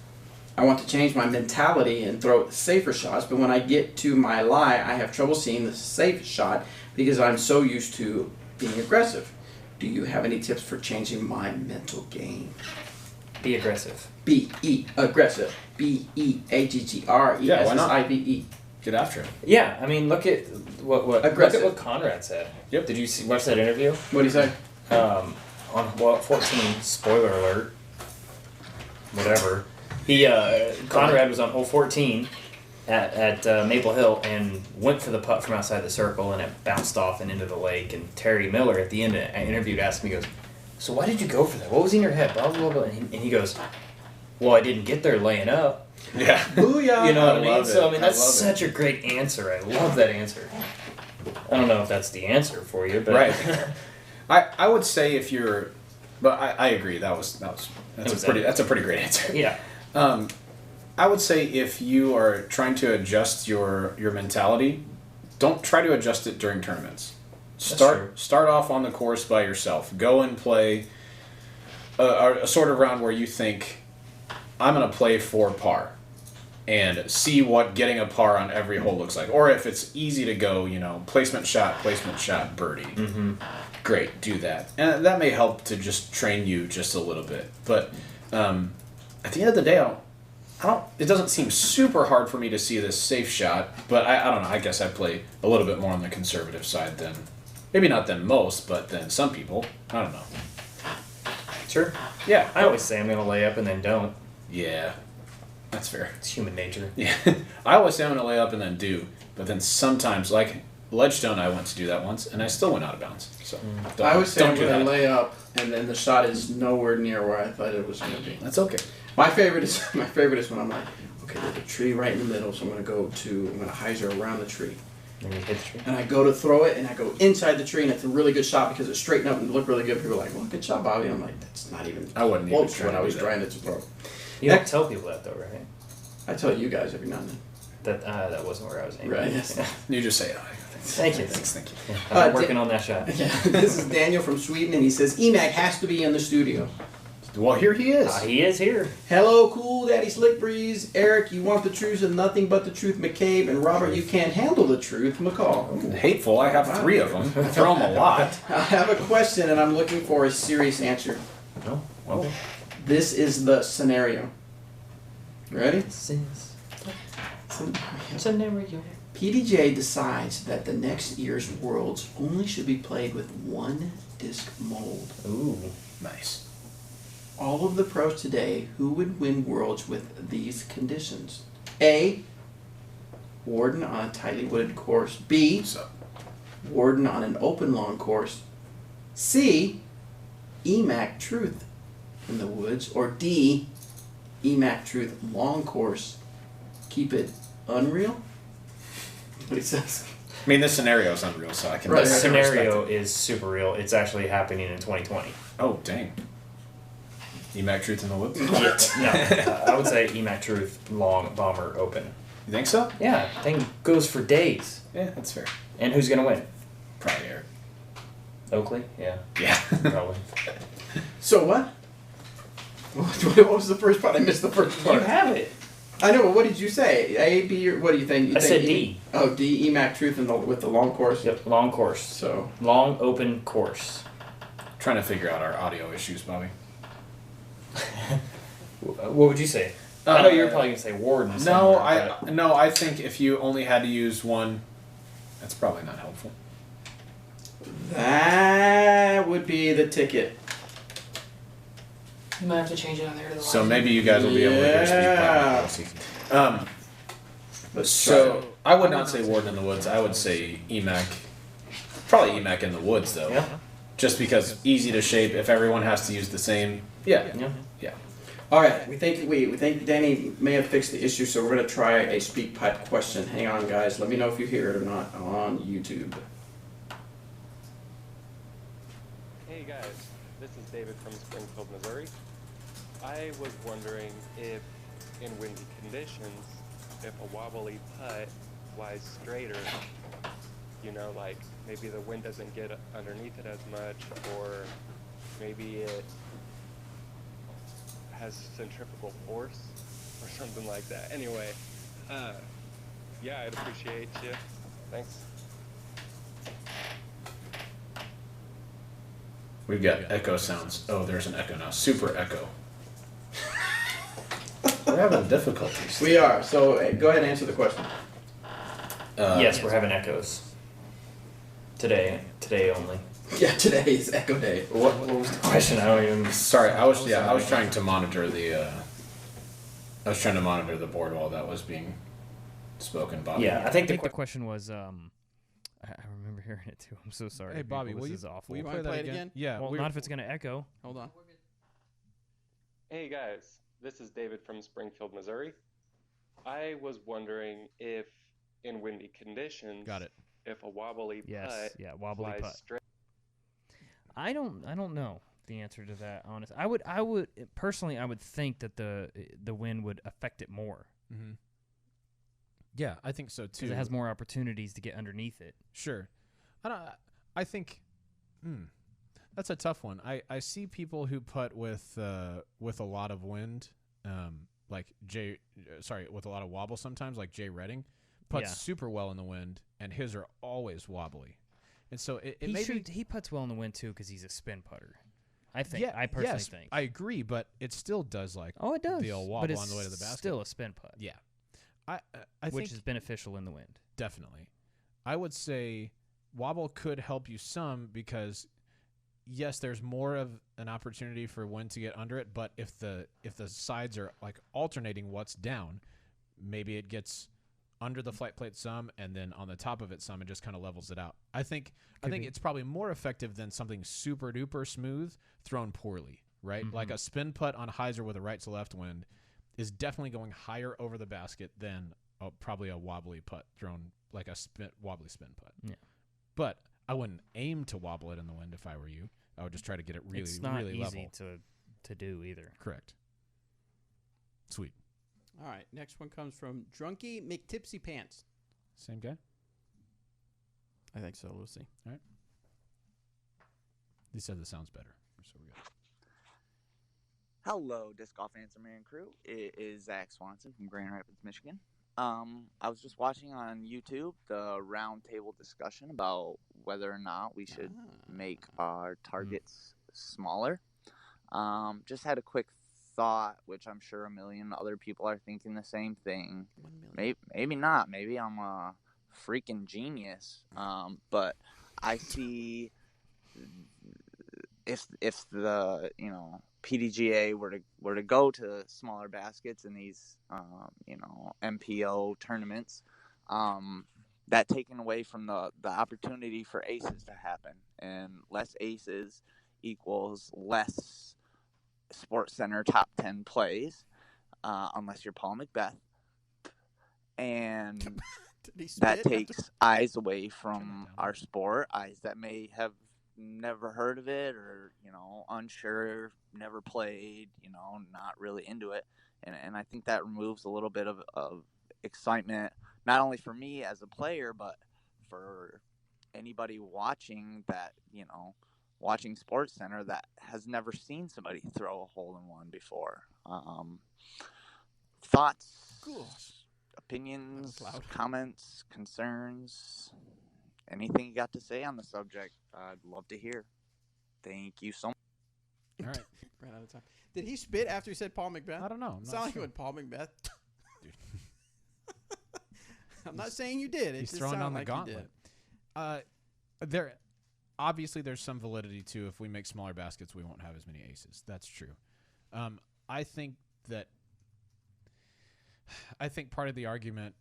I want to change my mentality and throw safer shots, but when I get to my lie, I have trouble seeing the safe shot because I'm so used to being aggressive. Do you have any tips for changing my mental game? Be aggressive. B-E, aggressive. B-E-A-G-G-R-E-S-S-I-V-E. Get after it. Yeah, I mean, look at what Conrad said. Yep. Did you watch that interview? What did he say? On 14, spoiler alert, whatever. He Conrad was on hole 14 at Maple Hill and went for the putt from outside the circle, and it bounced off and into the lake. And Terry Miller at the end of the interview asked me, he goes, "So why did you go for that? What was in your head?" Blah blah blah. And he goes, "Well, I didn't get there laying up." Yeah. Booyah! You know what I mean? love So it. I mean, that's such a great answer. I love that answer. I don't know if that's the answer for you, but Right. I would say if you're, but I agree that's a pretty great answer. Yeah. I would say if you are trying to adjust your mentality, don't try to adjust it during tournaments. Start off on the course by yourself. Go and play a sort of round where you think, I'm going to play for par, and see what getting a par on every hole looks like. Or if it's easy to go, placement shot, birdie. Mm-hmm. Great, do that. And that may help to just train you just a little bit. But at the end of the day, it doesn't seem super hard for me to see this safe shot, but I don't know. I guess I play a little bit more on the conservative side than, maybe not than most, but than some people. I don't know. Sure. Yeah. I always say I'm going to lay up and then don't. Yeah. That's fair. It's human nature. Yeah. I always say I'm going to lay up and then do, but then sometimes, like Ledgestone, I went to do that once, and I still went out of bounds. So I always say I'm do going to that. lay up, and then the shot is nowhere near where I thought it was going to be. That's okay. My favorite is when I'm like, okay, there's a tree right in the middle, so I'm going to hyzer around the tree. And you hit the tree. And I go to throw it, and I go inside the tree, and it's a really good shot because it straightened up and looked really good. People are like, well, good shot, Bobby. I'm like, that's not even I wouldn't even close try to what to I do was that. trying to throw. You don't tell people that, though, right? I tell you guys every now and then. That wasn't where I was aiming. Right, yes. Yeah. You just say, Thank you. Thank you. Yeah, I've been working on that shot. Yeah, this is Daniel from Sweden, and he says, EMAC has to be in the studio. Well, here he is. He is here. Hello, Cool Daddy Slick Breeze. Eric, you want the truth and nothing but the truth, McCabe. And Robert, you can't handle the truth, McCall. Hateful. I have 3 of them. I throw them a lot. I have a question, and I'm looking for a serious answer. No. Okay. This is the scenario. Ready? Scenario. PDJ decides that the next year's Worlds only should be played with 1 disc mold. Ooh. Nice. All of the pros today, who would win Worlds with these conditions? A. Warden on a tightly wooded course. B. Warden on an open lawn course. C. EMAC Truth in the woods. Or D. EMAC Truth long course. Keep it unreal? What he says. I mean, this scenario is unreal, so I can. Right. The I can scenario respect it. is super real. It's actually happening in 2020. Oh, dang. EMAC Truth in the Woods? No, I would say EMAC Truth long bomber open. You think so? Yeah, thing goes for days. Yeah, that's fair. And who's gonna win? Oakley? Yeah. Yeah. Probably. So what? What was the first part? I missed the first part. You have it. I know, but what did you say? A, B, or what do you think? You I think said D. Oh, D, EMAC Truth with the long course? Yep, long course. So long open course. Trying to figure out our audio issues, Bobby. What would you say? I know you're probably going to say Warden. No, I think if you only had to use one, that's probably not helpful. that would be the ticket. You might have to change it on there to the So line. maybe you guys will be able to hear speak by so I would not say Warden in the Woods. I would say EMAC. Probably EMAC in the Woods, though. Yeah. Just because easy to shape. If everyone has to use the same. Yeah. All right, we think Danny may have fixed the issue, so we're going to try a speak pipe question. Hang on, guys. Let me know if you hear it or not on YouTube. Hey guys, this is David from Springfield, Missouri. I was wondering if, in windy conditions, if a wobbly putt flies straighter, you know, like maybe the wind doesn't get underneath it as much, or maybe it has centrifugal force or something like that. Anyway, yeah, I'd appreciate you. Thanks. We've got echo sounds. Oh, there's an echo now. Super echo. We're having difficulties. We are, so go ahead and answer the question. Yes, we're having echoes. Today only. Yeah, today is Echo Day. What was the question? I don't even. Sorry, I was trying to monitor the. I was trying to monitor the board while that was being spoken, Bobby. Yeah, I think the question was. I remember hearing it too. I'm so sorry. Hey Bobby, this is awful. will you Wanna play that it again? Yeah. Well, not if it's gonna echo. Hold on. Hey guys, this is David from Springfield, Missouri. I was wondering if, in windy conditions, Got it. if a wobbly putt wobbly flies putt. straight. I don't know the answer to that. Honest, I would personally, I would think that the wind would affect it more Mm-hmm. Yeah, I think so too. because it has more opportunities to get underneath it. Sure. I think that's a tough one. I see people who putt with a lot of wind, like with a lot of wobble sometimes, like Jay Redding, putts super well in the wind, and his are always wobbly. And so he putts well in the wind too because he's a spin putter. I think. I personally think. I agree, but it still does it does. the old wobble on the way to the basket. Still a spin putt. Yeah. I which think is beneficial in the wind. Definitely. I would say wobble could help you some because yes, there's more of an opportunity for wind to get under it, but if the sides are like alternating what's down, maybe it gets under the flight plate some and then on the top of it some and just kind of levels it out. I think it's probably more effective than something super duper smooth thrown poorly, right? Mm-hmm. Like a spin putt on hyzer with a right to left wind is definitely going higher over the basket than probably a wobbly putt thrown like a wobbly spin putt. Yeah. But I wouldn't aim to wobble it in the wind if I were you. I would just try to get it really, it's not really easy level. to do either. Correct. Sweet. All right, next one comes from Drunky McTipsy Pants. Same guy? I think so. We'll see. All right. He said this sounds better. So we're good. Hello, Disc Golf Answer Man crew. It is Zach Swanson from Grand Rapids, Michigan. I was just watching on YouTube the roundtable discussion about whether or not we should make our targets smaller. Just had a quick thought, which I'm sure a million other people are thinking the same thing. Maybe not. Maybe I'm a freaking genius. But I see if the PDGA were to go to smaller baskets in these MPO tournaments, that taken away from the opportunity for aces to happen, and less aces equals less Sports Center top 10 plays, unless you're Paul Macbeth, and that takes eyes away from our sport, eyes that may have never heard of it or unsure, never played, not really into it, and I think that removes a little bit of excitement, not only for me as a player but for anybody watching that, watching Sports Center that has never seen somebody throw a hole-in-one before. Thoughts, opinions, comments, concerns, anything you got to say on the subject, I'd love to hear. Thank you so much. All right. Ran out of time. Did he spit after he said Paul Macbeth? I don't know. Sound like he went Paul Macbeth. I'm not saying you did. He's throwing down the gauntlet. Obviously there's some validity to if we make smaller baskets, we won't have as many aces. That's true. I think part of the argument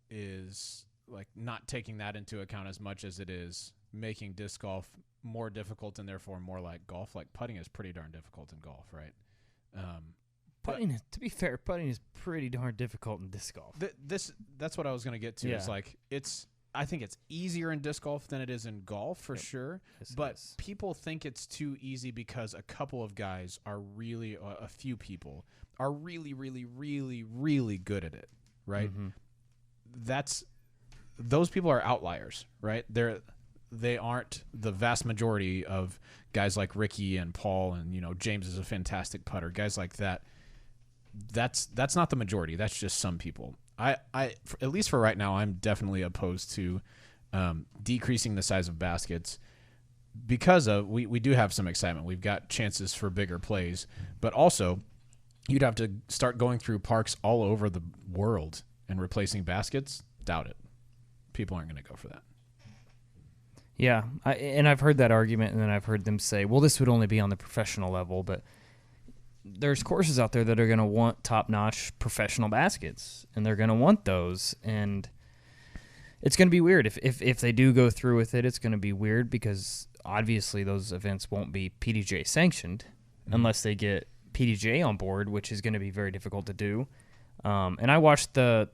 is like not taking that into account as much as it is making disc golf more difficult and therefore more like golf. Like putting is pretty darn difficult in golf, right? Putting, to be fair, putting is pretty darn difficult in disc golf. That's what I was going to get to. Is like I think it's easier in disc golf than it is in golf for sure. But people think it's too easy because a couple of guys are really, a few people are really, really, really, really good at it, right? Those people are outliers, right? They aren't the vast majority of guys like Ricky and Paul and James is a fantastic putter. Guys like that. That's not the majority. That's just some people. At least for right now, I'm definitely opposed to decreasing the size of baskets because we do have some excitement. We've got chances for bigger plays, but also you'd have to start going through parks all over the world and replacing baskets. Doubt it. People aren't going to go for that. Yeah, and I've heard that argument, and then I've heard them say, well, this would only be on the professional level, but there's courses out there that are going to want top-notch professional baskets, and they're going to want those, and it's going to be weird. If they do go through with it, it's going to be weird because obviously those events won't be PDJ sanctioned unless they get PDJ on board, which is going to be very difficult to do. And I watched the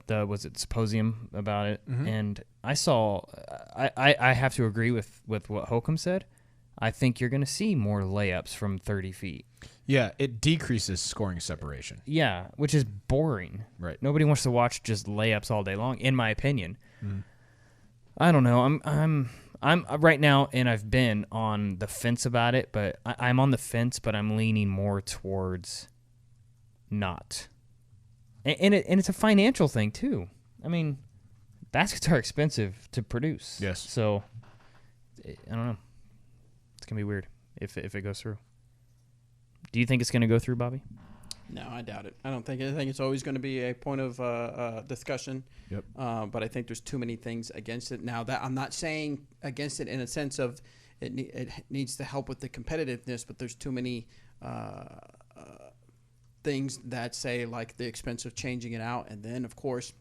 symposium about it, and I saw I have to agree with what Holcomb said. I think you're going to see more layups from 30 feet. Yeah, it decreases scoring separation. Yeah, which is boring. Right. Nobody wants to watch just layups all day long, in my opinion. I don't know. I'm right now, and I've been on the fence about it, but I'm on the fence, but I'm leaning more towards not. And it's a financial thing too. I mean, baskets are expensive to produce. Yes. So I don't know. It's gonna be weird if it goes through. Do you think it's gonna go through, Bobby? No, I doubt it. I think it's always going to be a point of discussion. Yep. But I think there's too many things against it. Now that I'm not saying against it in a sense of it needs to help with the competitiveness, but there's too many things that say like the expense of changing it out, and then of course,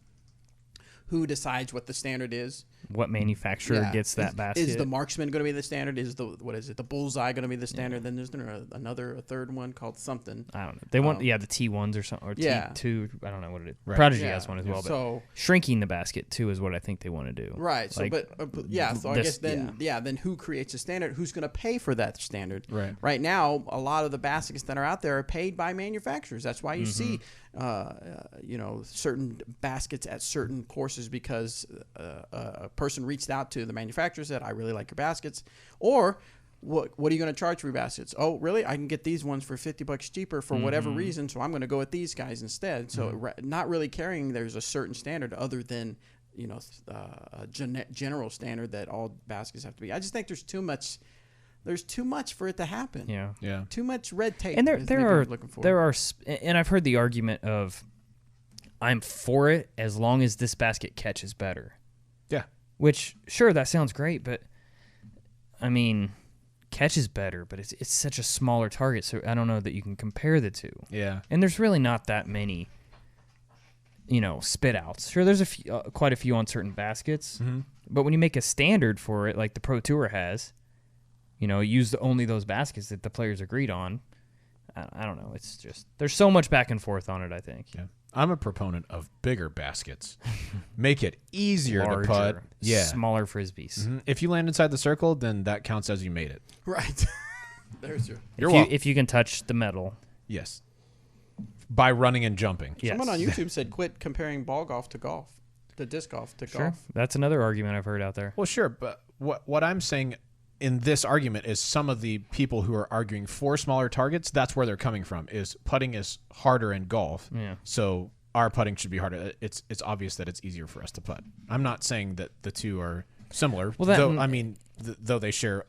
who decides what the standard is? What manufacturer gets that basket? Is the marksman going to be the standard? Is the bullseye going to be the standard? Yeah. Then there's a third one called something. I don't know. They want the T1s or something, or T2. I don't know what it is. Right. Prodigy has one as well. So but shrinking the basket too is what I think they want to do. Right. So, like, So I guess then then who creates a standard? Who's going to pay for that standard? Right. Right now, a lot of the baskets that are out there are paid by manufacturers. That's why you see, certain baskets at certain courses because a person reached out to the manufacturer, said, I really like your baskets. Or what are you going to charge for your baskets? Oh, really? I can get these ones for $50 cheaper for whatever reason, so I'm going to go with these guys instead. So not really caring there's a certain standard other than a general standard that all baskets have to be. I just think there's too much for it to happen. Yeah. Too much red tape. And there are, and I've heard the argument of, I'm for it as long as this basket catches better. Yeah. Which, sure, that sounds great, but I mean, catches better, but it's such a smaller target, so I don't know that you can compare the two. Yeah. And there's really not that many, spit outs. Sure, there's quite a few on certain baskets, but when you make a standard for it, like the Pro Tour has, use only those baskets that the players agreed on. I don't know. It's just there's so much back and forth on it, I think. Yeah. I'm a proponent of bigger baskets. Make it easier Larger, to putt. Yeah. Smaller frisbees. If you land inside the circle, then that counts as you made it. Right. There's your. If you can touch the metal. Yes. By running and jumping. Yes. Someone on YouTube said quit comparing ball golf to golf. the disc golf to Sure. golf. That's another argument I've heard out there. Well, sure, but what I'm saying in this argument is some of the people who are arguing for smaller targets, that's where they're coming from, is putting is harder in golf. Yeah. So our putting should be harder. It's obvious that it's easier for us to putt. I'm not saying that the two are similar, though I mean, though they share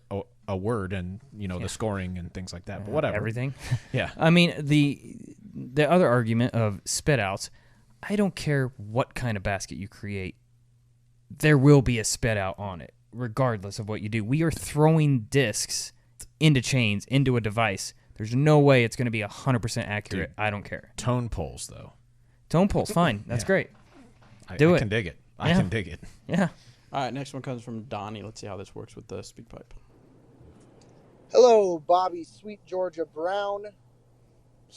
a word and, the scoring and things like that, but whatever. Everything. Yeah. I mean, the other argument of spit outs, I don't care what kind of basket you create, there will be a spit out on it, regardless of what you do. We are throwing discs into chains, into a device. There's no way it's going to be 100% accurate. Dude, I don't care. Tone poles, though. Tone poles, fine. That's great. I Do it. Can dig it. I can dig it. Yeah. All right, next one comes from Donnie. Let's see how this works with the speak pipe. Hello, Bobby, Sweet Georgia Brown,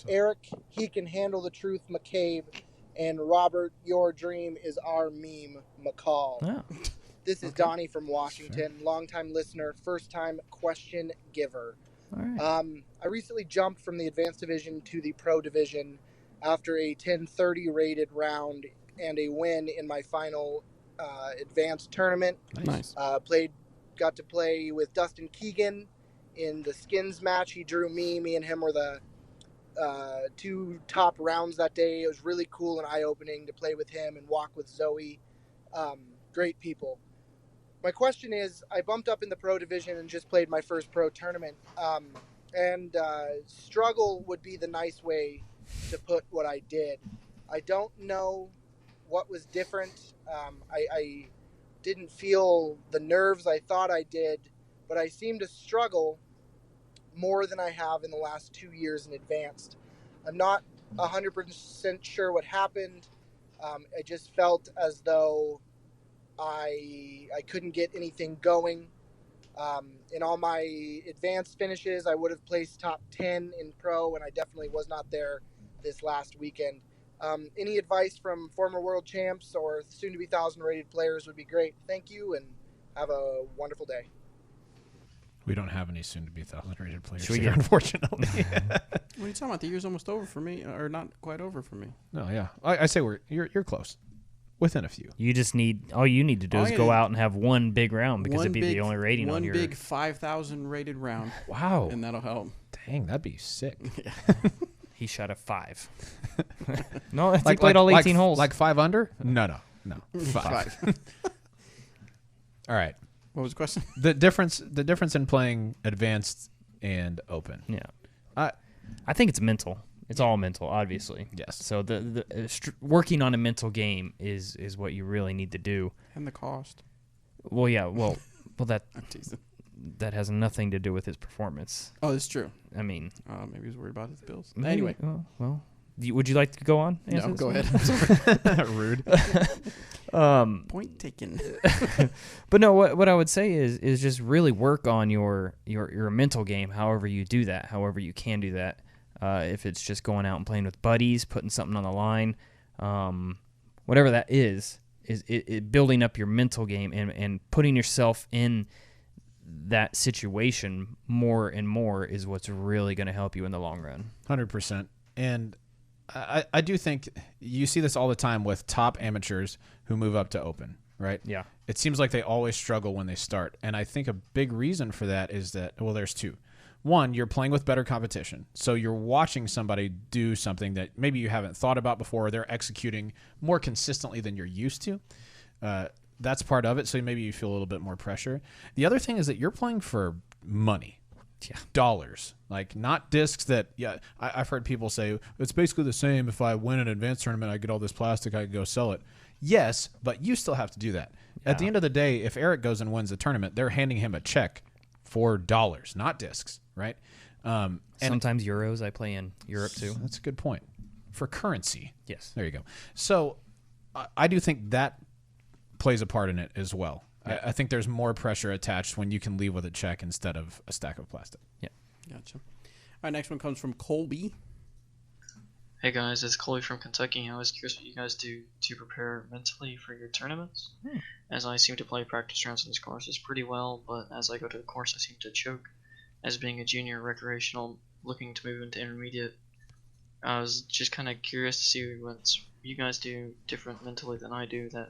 Eric, He Can Handle the Truth McCabe, and Robert, Your Dream is Our Meme McCall. Oh. This is Donnie from Washington, longtime listener, first-time question giver. All right. I recently jumped from the Advanced Division to the Pro Division after a 1030 rated round and a win in my final Advanced tournament. Nice. Got to play with Dustin Keegan in the skins match. He drew me. Me and him were the two top rounds that day. It was really cool and eye-opening to play with him and walk with Zoe. Great people. My question is, I bumped up in the pro division and just played my first pro tournament. Struggle would be the nice way to put what I did. I don't know what was different. I didn't feel the nerves I thought I did, but I seem to struggle more than I have in the last 2 years in Advanced. I'm not 100% sure what happened. I just felt as though I couldn't get anything going. In all my Advanced finishes, I would have placed top 10 in Pro, and I definitely was not there this last weekend. Any advice from former world champs or soon-to-be 1,000-rated players would be great. Thank you, and have a wonderful day. We don't have any soon-to-be 1,000-rated players Should we here, get- unfortunately. What are you talking about? The year's almost over for me, or not quite over for me. No, yeah. I say you're close. Within a few. All you need to do All is you go need- out and have one big round because it'd be the only rating on one your... big 5,000 rated round. Wow. And that'll help. Dang, that'd be sick. He shot a 5. No, he played all 18 holes. Like 5 under? No. 5. All right. What was the question? The difference in playing Advanced and Open. Yeah. I think it's mental. It's all mental, obviously. Yes. So working on a mental game is what you really need to do. And the cost. Well, yeah. Well, that I'm teasing. that has nothing to do with his performance. Oh, that's true. I mean, maybe he's worried about his bills. maybe- Anyway. well, would you like to go on? No, go ahead. Rude. Point taken. But no, what I would say is just really work on your mental game. However you do that, however you can do that. If it's just going out and playing with buddies, putting something on the line, whatever that is it building up your mental game and putting yourself in that situation more and more is what's really going to help you in the long run. 100%. And I do think you see this all the time with top amateurs who move up to Open, right? Yeah. It seems like they always struggle when they start. And I think a big reason for that is that, well, there's two. One, you're playing with better competition. So you're watching somebody do something that maybe you haven't thought about before. They're executing more consistently than you're used to. That's part of it. So maybe you feel a little bit more pressure. The other thing is that you're playing for money. Yeah. Dollars. Like, not discs that, I've heard people say, it's basically the same. If I win an advanced tournament, I get all this plastic, I can go sell it. Yes, but you still have to do that. Yeah. At the end of the day, if Eric goes and wins the tournament, they're handing him a check for dollars, not discs, right? And sometimes euros. I play in Europe too. That's a good point. For currency. Yes. There you go. So I do think that plays a part in it as well. Yeah. I think there's more pressure attached when you can leave with a check instead of a stack of plastic. Yeah. Gotcha. All right, next one comes from Colby. Hey guys, it's Colby from Kentucky. I was curious what you guys do to prepare mentally for your tournaments. As I seem to play practice rounds on these courses pretty well, but as I go to the course I seem to choke. As being a junior recreational looking to move into intermediate, I was just kind of curious to see what you guys do different mentally than I do that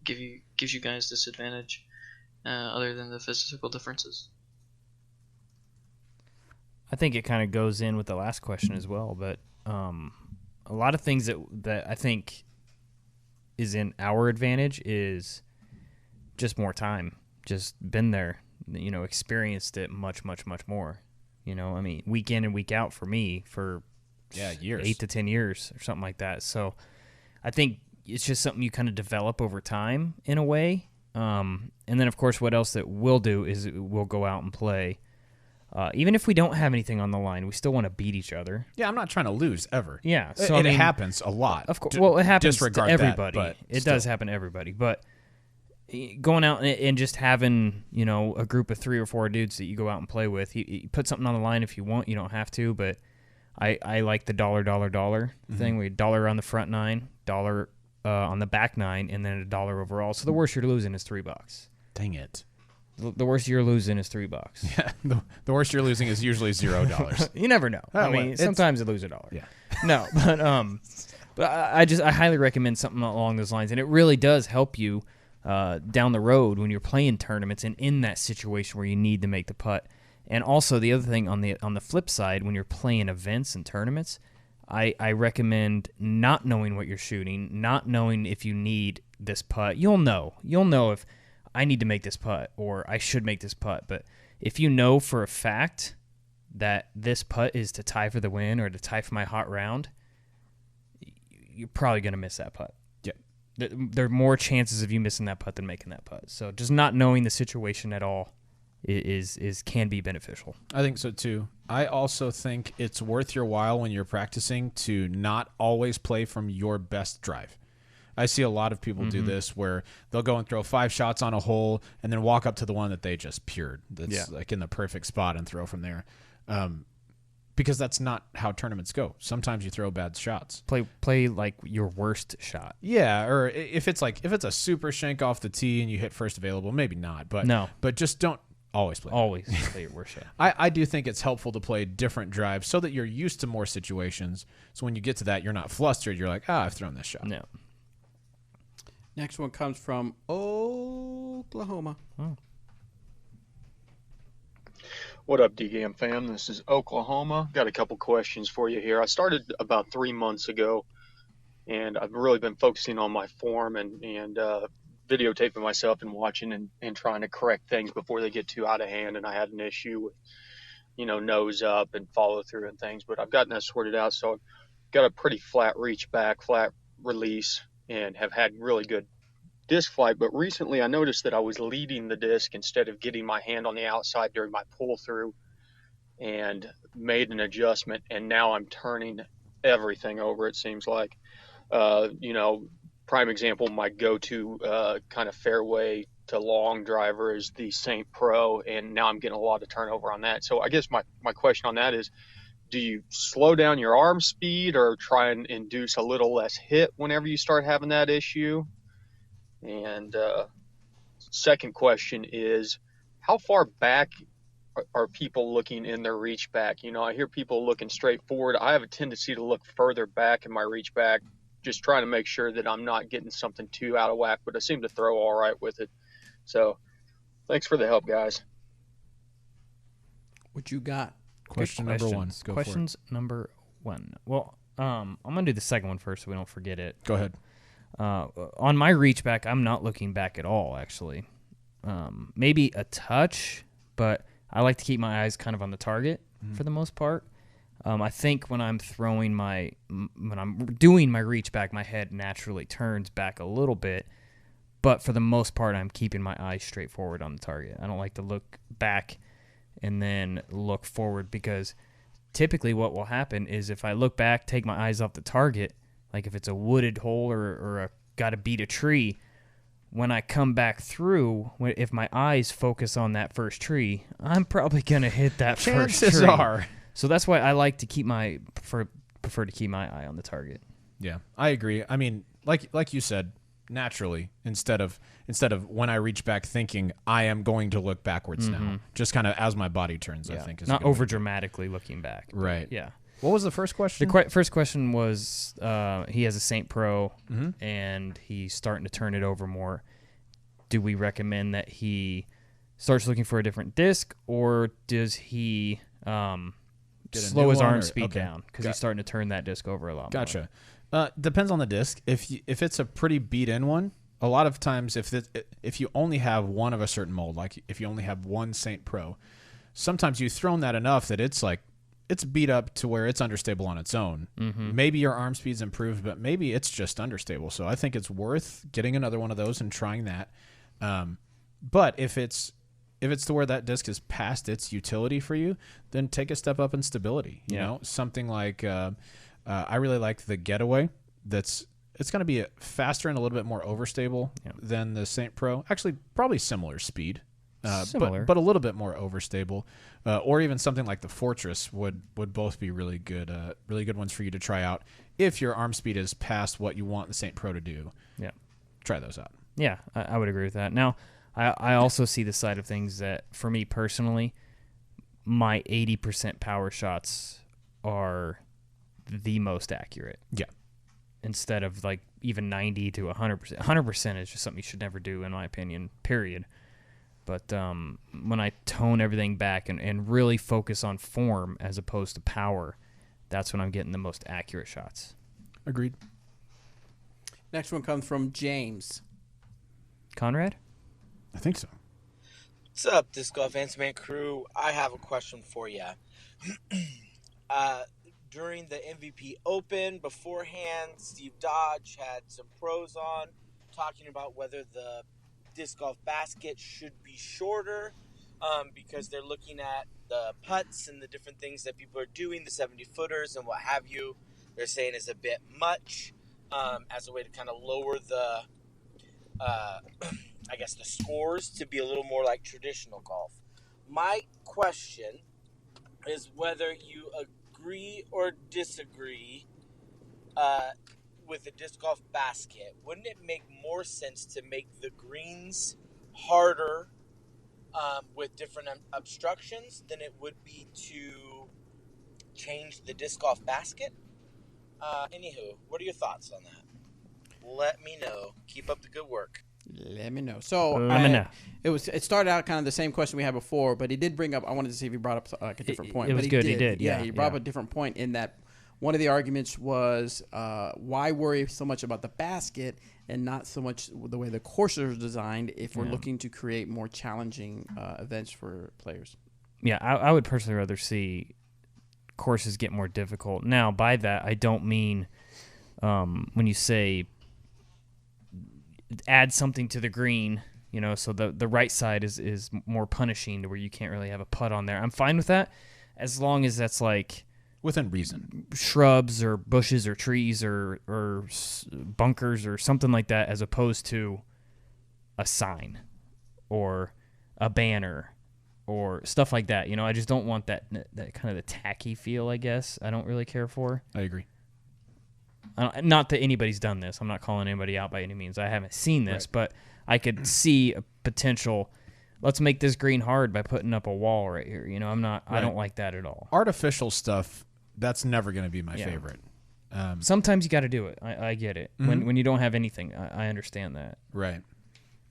gives you guys this advantage, other than the physical differences? I think it kind of goes in with the last question as well, but a lot of things that I think is in our advantage is just more time, just been there, experienced it much, much, much more. I mean, week in and week out for me for years, 8 to 10 years or something like that. So I think it's just something you kind of develop over time in a way. And then, of course, what else that we'll do is we'll go out and play. Even if we don't have anything on the line, we still want to beat each other. Yeah, I'm not trying to lose ever. Yeah, so it happens a lot. Of course, well, it happens to everybody. But it does happen to everybody. But going out and just having a group of 3 or 4 dudes that you go out and play with, you put something on the line if you want. You don't have to, but I like the dollar thing. We $1 on the front 9, $1 on the back 9, and then $1 overall. So the worst you're losing is $3. Dang it. The worst you're losing is $3. Yeah, the worst you're losing is usually $0. You never know. Oh, I mean, sometimes you lose $1. Yeah. No, but I highly recommend something along those lines, and it really does help you down the road when you're playing tournaments and in that situation where you need to make the putt. And also the other thing on the flip side, when you're playing events and tournaments, I recommend not knowing what you're shooting, not knowing if you need this putt. You'll know if I need to make this putt or I should make this putt. But if you know for a fact that this putt is to tie for the win or to tie for my hot round, you're probably going to miss that putt. Yeah. There are more chances of you missing that putt than making that putt. So just not knowing the situation at all can be beneficial. I think so too. I also think it's worth your while when you're practicing to not always play from your best drive. I see a lot of people do this where they'll go and throw 5 shots on a hole and then walk up to the one that they just pured that's like in the perfect spot and throw from there. Because that's not how tournaments go. Sometimes you throw bad shots. Play like your worst shot. Yeah, or if it's a super shank off the tee and you hit first available, maybe not. But no. But just don't always play. Always play your worst shot. I do think it's helpful to play different drives so that you're used to more situations. So when you get to that, you're not flustered. You're like, I've thrown this shot. No. Next one comes from Oklahoma. Oh. What up, DGAM fam? This is Oklahoma. Got a couple questions for you here. I started about 3 months ago, and I've really been focusing on my form and videotaping myself and watching and trying to correct things before they get too out of hand. And I had an issue with, nose up and follow through and things, but I've gotten that sorted out. So I've got a pretty flat reach back, flat release, and have had really good disc flight. But recently I noticed that I was leading the disc instead of getting my hand on the outside during my pull through, and made an adjustment, and now I'm turning everything over, it seems like. Prime example, my go-to kind of fairway to long driver is the St. Pro, and now I'm getting a lot of turnover on that. So I guess my question on that is, do you slow down your arm speed or try and induce a little less hit whenever you start having that issue? And second question is, how far back are people looking in their reach back? I hear people looking straight forward. I have a tendency to look further back in my reach back, just trying to make sure that I'm not getting something too out of whack, but I seem to throw all right with it. So thanks for the help, guys. What you got? Question number 1. Go Questions number 1. Well, I'm going to do the second one first so we don't forget it. Go ahead. On my reach back, I'm not looking back at all, actually. Maybe a touch, but I like to keep my eyes kind of on the target for the most part. I think when I'm doing my reach back, my head naturally turns back a little bit, but for the most part, I'm keeping my eyes straight forward on the target. I don't like to look back and then look forward, because typically what will happen is if I look back, take my eyes off the target, like if it's a wooded hole or got to beat a tree, when I come back through, if my eyes focus on that first tree, I'm probably going to hit that first tree. Chances are. So that's why I like to prefer to keep my eye on the target. Yeah, I agree. I mean, like you said, naturally, instead of when I reach back thinking I am going to look backwards now, just kind of as my body turns, I think is not over dramatically looking back. Right. Yeah. What was the first question? The first question was he has a Saint Pro Mm-hmm. and he's starting to turn it over more. Do we recommend that he starts looking for a different disc, or does he slow his arm speed down because he's starting to turn that disc over a lot more? Gotcha. Depends on the disc. If it's a pretty beat-in one, a lot of times if you only have one of a certain mold, like if you only have one Saint Pro, sometimes you've thrown that enough that it's beat up to where it's understable on its own. Mm-hmm. Maybe your arm speed's improved, but maybe it's just understable. So I think it's worth getting another one of those and trying that. But if it's to where that disc is past its utility for you, then take a step up in stability. You know, something like I really like the Getaway. It's going to be faster and a little bit more overstable than the Saint Pro. Actually, probably similar speed. Similar, but a little bit more overstable, or even something like the Fortress would both be really good ones for you to try out if your arm speed is past what you want the Saint Pro to do. Yeah, try those out. Yeah, I would agree with that. Now, I also see the side of things that for me personally, my 80% power shots are the most accurate. Yeah, instead of like even 90 to 100%. 100% is just something you should never do, in my opinion. Period. But when I tone everything back and really focus on form as opposed to power, that's when I'm getting the most accurate shots. Agreed. Next one comes from James. Conrad? I think so. What's up, Disc Golf Ansman crew? I have a question for you. During the MVP Open beforehand, Steve Dodge had some pros on talking about whether the disc golf basket should be shorter because they're looking at the putts and the different things that people are doing, the 70-footers and what have you. They're saying is a bit much as a way to kind of lower the, I guess, the scores to be a little more like traditional golf. My question is whether you agree or disagree with the disc golf basket. Wouldn't it make more sense to make the greens harder with different obstructions than it would be to change the disc golf basket? Anywho, what are your thoughts on that? Let me know. Keep up the good work. Let me know. So Let me know. It started out kind of the same question we had before, but he did bring up. I wanted to see if he brought up a different point. It was but good. He did. Yeah, he brought up a different point in that. One of the arguments was why worry so much about the basket and not so much the way the courses are designed if we're looking to create more challenging events for players. Yeah, I would personally rather see courses get more difficult. Now, by that, I don't mean when you say add something to the green, so the right side is more punishing to where you can't really have a putt on there. I'm fine with that as long as that's like within reason, shrubs or bushes or trees or bunkers or something like that, as opposed to a sign or a banner or stuff like that. I just don't want that kind of the tacky feel, I guess. I don't really care for. I agree. Not that anybody's done this. I'm not calling anybody out by any means. I haven't seen this, but I could see a potential. Let's make this green hard by putting up a wall right here. I don't like that at all. Artificial stuff, that's never going to be my favorite. Sometimes you got to do it. I get it. Mm-hmm. When you don't have anything, I understand that. Right.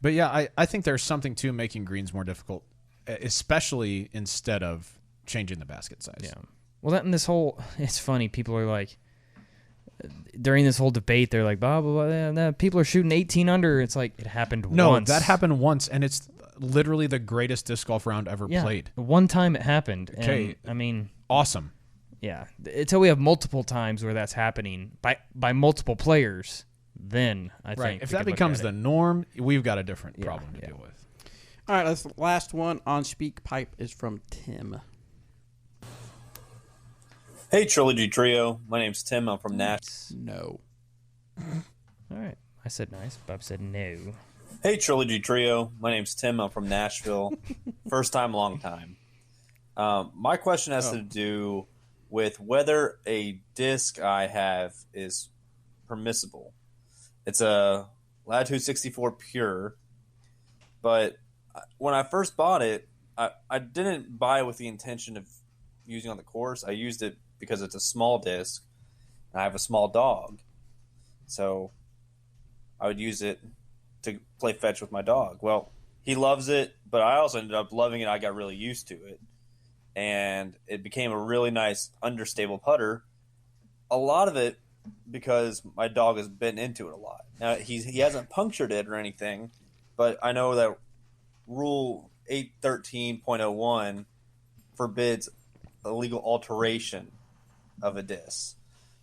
But yeah, I think there's something to making greens more difficult, especially instead of changing the basket size. Yeah. Well, it's funny. People are like, during this whole debate, they're like, blah, blah, blah, blah. People are shooting 18 under. It's like, it happened once. No, that happened once, and it's literally the greatest disc golf round ever played. One time it happened. Okay. And, I mean, awesome. Yeah. Until we have multiple times where that's happening by multiple players, then I think. If that becomes the norm, we've got a different problem to deal with. All right, this last one on Speak Pipe is from Tim. Hey, Trilogy Trio. My name's Tim. I'm from Nashville. No. All right. I said nice. Bob said no. Hey, Trilogy Trio. My name's Tim. I'm from Nashville. First time, long time. My question has to do with whether a disc I have is permissible. It's a Latitude 64 Pure, but when I first bought it, I didn't buy it with the intention of using on the course. I used it because it's a small disc. And I have a small dog, so I would use it to play fetch with my dog. Well, he loves it, but I also ended up loving it. I got really used to it, and it became a really nice understable putter. A lot of it because my dog has been into it a lot. Now he hasn't punctured it or anything, but I know that Rule 813.01 forbids illegal alteration of a disc.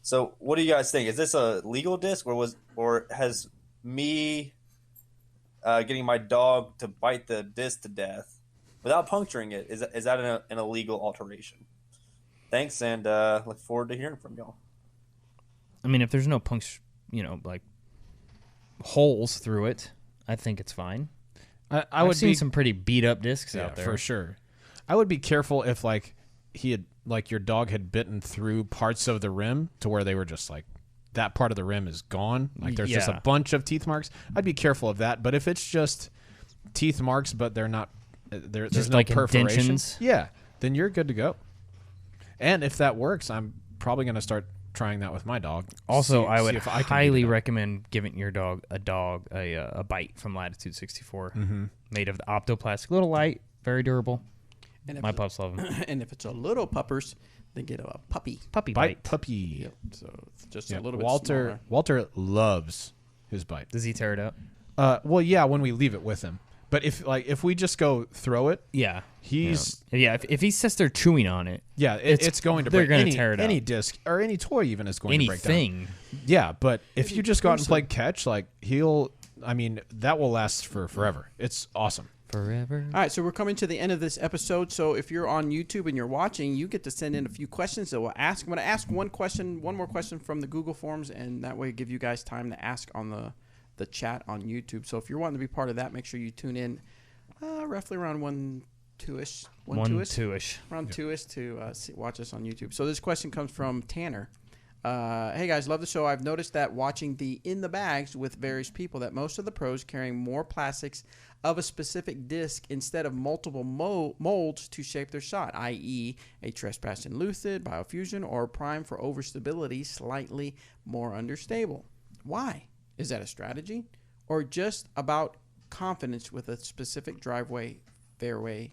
So, what do you guys think? Is this a legal disc, or has me getting my dog to bite the disc to death without puncturing it, is that an illegal alteration? Thanks, and look forward to hearing from y'all. I mean, if there's no like holes through it, I think it's fine. I've seen some pretty beat up discs out there for sure. I would be careful if your dog had bitten through parts of the rim to where they were just like that part of the rim is gone. Like there's just a bunch of teeth marks. I'd be careful of that. But if it's just teeth marks, but they're not, there's just no like perforation, indentions? then you're good to go. And if that works, I'm probably going to start trying that with my dog. Also, I would highly recommend giving your dog a bite from Latitude 64, made of the optoplastic, little light, very durable. And my pups love them. And if it's a little puppers, then get a puppy bite. Puppy. Yep. So it's just a little bit smaller. Walter loves his bite. Does he tear it up? Well, yeah, when we leave it with him. But if we just go throw it, he's if he sits there chewing on it, it's going to break. They're going to tear it up. Any disc or any toy even is going to break down. Anything. Yeah, but if you just go out and play catch, that will last for forever. It's awesome. Forever. All right, so we're coming to the end of this episode. So if you're on YouTube and you're watching, you get to send in a few questions that we'll ask. I'm going to ask one more question from the Google Forms, and that way give you guys time to ask on the chat on YouTube. So if you're wanting to be part of that, make sure you tune in roughly around 2-ish to watch us on YouTube. So this question comes from Tanner. Hey guys, love the show. I've noticed that watching the In the Bags with various people that most of the pros carrying more plastics of a specific disc instead of multiple molds to shape their shot, i.e. a Trespass and Lucid, Biofusion, or Prime for overstability, slightly more understable. Why? Is that a strategy? Or just about confidence with a specific driver, fairway,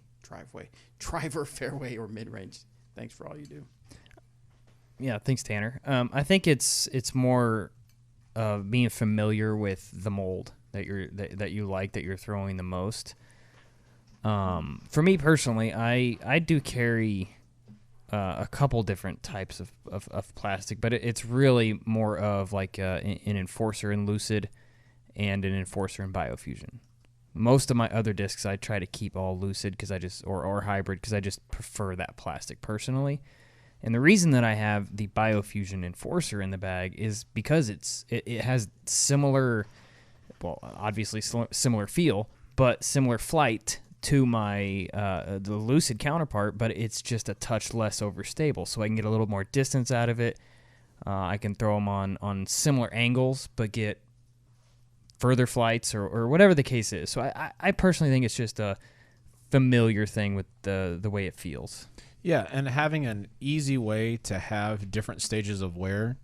or mid-range? Thanks for all you do. Yeah, thanks, Tanner. I think it's more being familiar with the mold that you're throwing the most. For me personally, I do carry a couple different types of plastic, but it's really more of like an Enforcer in Lucid and an Enforcer in Biofusion. Most of my other discs I try to keep all Lucid or hybrid because I just prefer that plastic personally. And the reason that I have the Biofusion Enforcer in the bag is because it has similar, well, obviously similar feel, but similar flight to my the Lucid counterpart, but it's just a touch less overstable, so I can get a little more distance out of it. I can throw them on similar angles, but get further flights or whatever the case is. So I personally think it's just a familiar thing with the way it feels. Yeah, and having an easy way to have different stages of wear,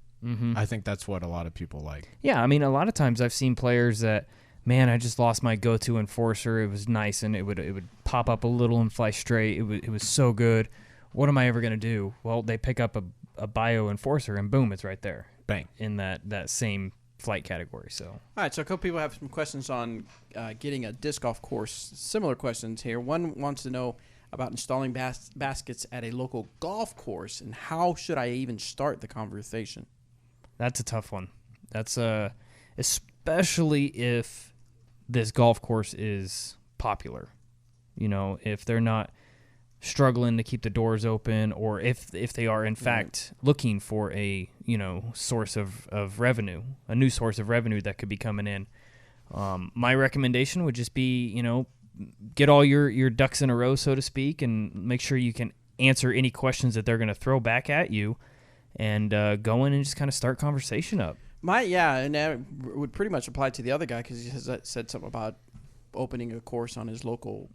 I think that's what a lot of people like. Yeah, I mean, a lot of times I've seen players that, man, I just lost my go-to Enforcer. It was nice, and it would pop up a little and fly straight. It was so good. What am I ever going to do? Well, they pick up a Bio Enforcer, and boom, it's right there. Bang. In that same flight category. So, all right, so a couple people have some questions on getting a disc golf course. Similar questions here. One wants to know about installing baskets at a local golf course, and how should I even start the conversation? That's a tough one. That's especially if this golf course is popular. You know, if they're not struggling to keep the doors open, or if they are in fact looking for a source of revenue, a new source of revenue that could be coming in. My recommendation would just be, get all your ducks in a row, so to speak, and make sure you can answer any questions that they're going to throw back at you, and go in and just kind of start conversation up. And that would pretty much apply to the other guy, because he said something about opening a course on his local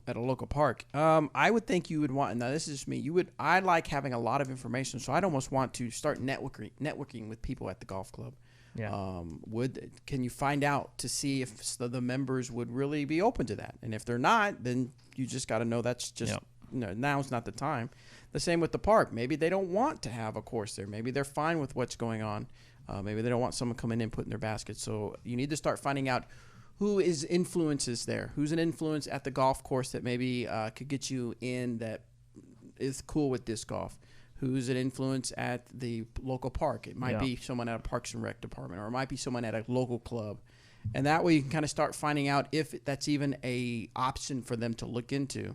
at a local park. I would think you would want. Now this is just me. I like having a lot of information, so I'd almost want to start networking with people at the golf club. Yeah. Can you find out to see if the members would really be open to that? And if they're not, then you just got to know that's just now's not the time. The same with the park. Maybe they don't want to have a course there. Maybe they're fine with what's going on. Maybe they don't want someone coming in putting their baskets. So you need to start finding out who is influences there. Who's an influence at the golf course that maybe could get you in that is cool with disc golf. Who's an influence at the local park. It might be someone at a Parks and Rec department, or it might be someone at a local club. And that way you can kind of start finding out if that's even a option for them to look into.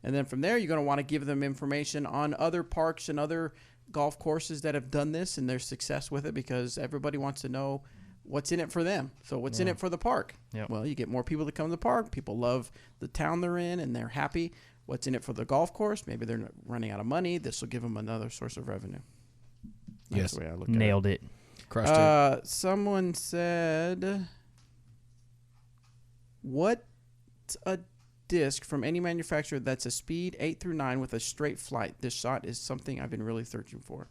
And then from there, you're going to want to give them information on other parks and other golf courses that have done this and their success with it, because everybody wants to know what's in it for them. So what's in it for the park? Yep. Well, you get more people to come to the park. People love the town they're in and they're happy. What's in it for the golf course? Maybe they're running out of money. This will give them another source of revenue. That's the way I look at it. Nailed it. Crushed it. Someone said, what's a disc from any manufacturer that's a speed 8 through 9 with a straight flight? This shot is something I've been really searching for.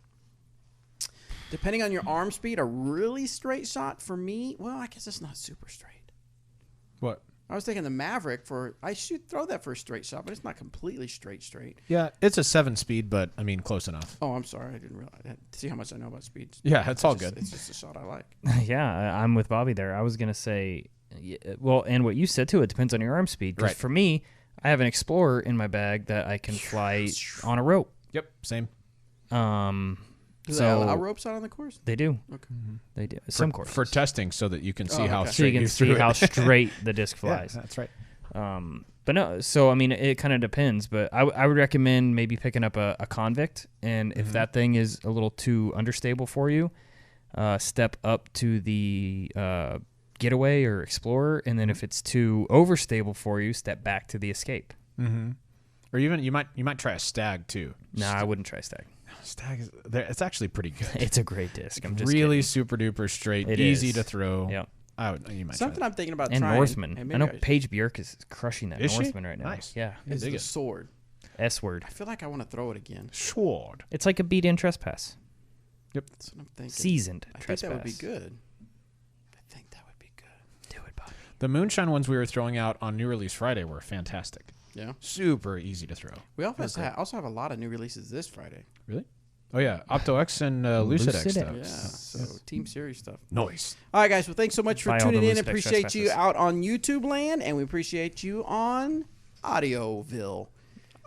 Depending on your arm speed, a really straight shot for me, well, I guess it's not super straight. What? I was thinking the Maverick I should throw that for a straight shot, but it's not completely straight. Yeah, it's a 7-speed, but I mean, close enough. Oh, I'm sorry. I didn't realize. See how much I know about speeds. Yeah, it's all good. It's just a shot I like. Yeah, I'm with Bobby there. I was going to say, well, and what you said too, it depends on your arm speed. Because for me, I have an Explorer in my bag that I can fly on a rope. Yep, same. Do they allow ropes out on the course? They do. Okay. They do. Some courses. For testing, so that you can see how so straight you can see how straight the disc flies. Yeah, that's right. But no, so I mean, it kind of depends. But I would recommend maybe picking up a Convict, and if that thing is a little too understable for you, step up to the Getaway or Explorer, and then if it's too overstable for you, step back to the Escape. Mm-hmm. Or even you might try a Stag too. No, I wouldn't try Stag. Stag is it's actually pretty good. It's a great disc. I'm just really kidding. super duper straight, It easy is. to throw. Yeah. You might Something try I'm thinking about and trying. Northman. I know Paige Bjork is crushing that Is she? Northman right now. Nice. Yeah. Is the sword. S-word. I feel like I want to throw it again. Sword. It's like a beat-in trespass. Yep. That's what I'm thinking. Seasoned I think trespass. that would be good. I think that would be good. Do it, Bobby. The Moonshine ones we were throwing out on New Release Friday were fantastic. Yeah. Super easy to throw. We also have a lot of new releases this Friday. Really? Oh, yeah. OptoX and Lucid X stuff. Yeah, so Team Series stuff. Nice. All right, guys. Well, thanks so much for Buy all tuning the in. Lucid X Appreciate you trespasses. out on YouTube land, and we appreciate you on Audioville.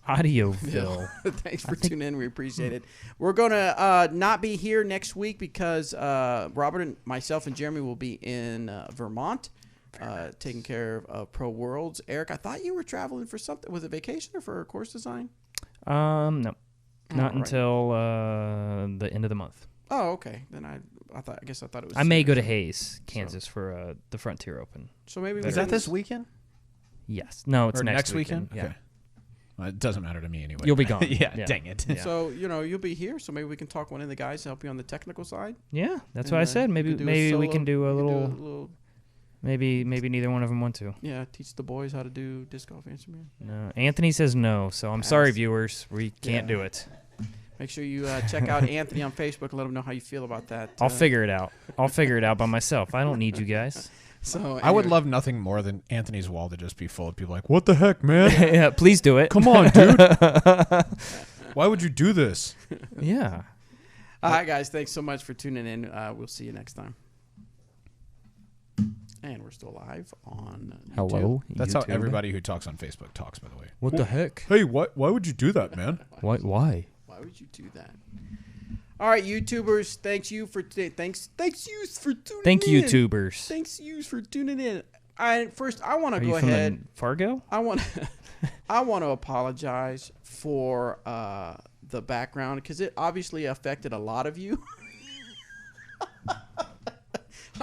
Audioville. Thanks for tuning in. We appreciate it. We're going to not be here next week because Robert and myself and Jeremy will be in Vermont. Taking care of Pro Worlds. Eric, I thought you were traveling for something. Was it vacation or for course design? No. Not until the end of the month. Oh, okay. Then I guess I thought it was. I may go to Hayes, Kansas for the Frontier Open. So maybe Is that this weekend? Yes. No, it's Or next weekend? Yeah. Okay. Well, it doesn't matter to me anyway. You'll be gone. yeah, Yeah. dang it. Yeah. So you'll be here. So maybe we can talk one of the guys to help you on the technical side. Yeah, that's And, what I said. Maybe we can do a little. little. Maybe neither one of them want to. Yeah, teach the boys how to do disc golf instrument. No, Anthony says no. So I'm sorry, viewers. We can't do it. Make sure you check out Anthony on Facebook and let him know how you feel about that. I'll figure it out. I'll figure it out by myself. I don't need you guys. So I would love nothing more than Anthony's wall to just be full of people like, what the heck, man? Yeah, please do it. Come on, dude. Why would you do this? Yeah. All right, guys. Thanks so much for tuning in. We'll see you next time. And we're still live on YouTube. Hello. That's YouTube. how everybody who talks on Facebook talks, by the way. What the heck? Hey, why would you do that, man? Why? Why would you do that? All right, YouTubers. Thanks you for tuning Thank in. YouTubers. Thanks you for tuning in. First, I want to Are go you from ahead. Fargo? I want to apologize for the background because it obviously affected a lot of you.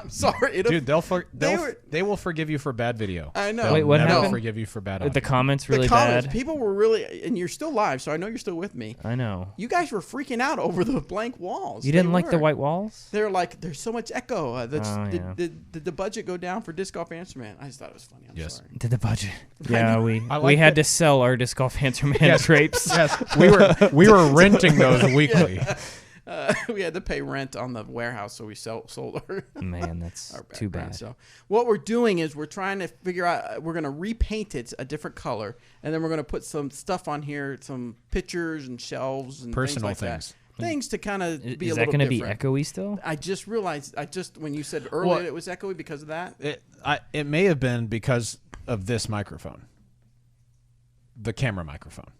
I'm sorry, dude. They will forgive you for bad video. I know. They'll Wait, what never happened? forgive you for bad audio. The comments really the comments, bad. people were really, and you're still live, so I know you're still with me. I know. You guys were freaking out over the blank walls. You didn't like the white walls? They're like, there's so much echo. Yeah. Did the budget go down for Disc Golf Answer Man? I just thought it was funny. I'm sorry. Did the budget? Yeah, we like had to sell our Disc Golf Answer Man drapes. Yes, we were renting those weekly. Yeah. We had to pay rent on the warehouse, so we sold our. Man, that's too bad. So what we're doing is we're trying to figure out. We're going to repaint it a different color, and then we're going to put some stuff on here, some pictures and shelves and personal things like things. that. Things to kind of be a little different. Is that going to be echoey still? I just realized. When you said earlier it was echoey because of that. It may have been because of this microphone, the camera microphone.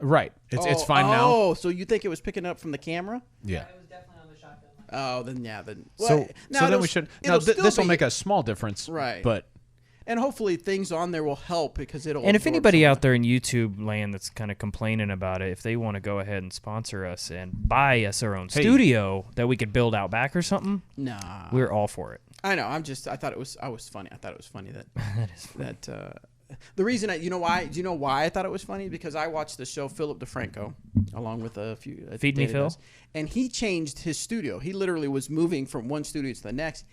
Right. It's fine now. Oh, so you think it was picking up from the camera? Yeah. It was definitely on the shotgun. Oh, then. So then we should. No, this will make a small difference. Right. But. And hopefully things on there will help because it'll. And if anybody out there in YouTube land that's kind of complaining about it, if they want to go ahead and sponsor us and buy us our own studio that we could build out back or something, nah, we're all for it. I know. I thought it was funny. I thought it was funny that the reason do you know why I thought it was funny? Because I watched the show Philip DeFranco along with a few Feed Me Phil, and he changed his studio. He literally was moving from one studio to the next.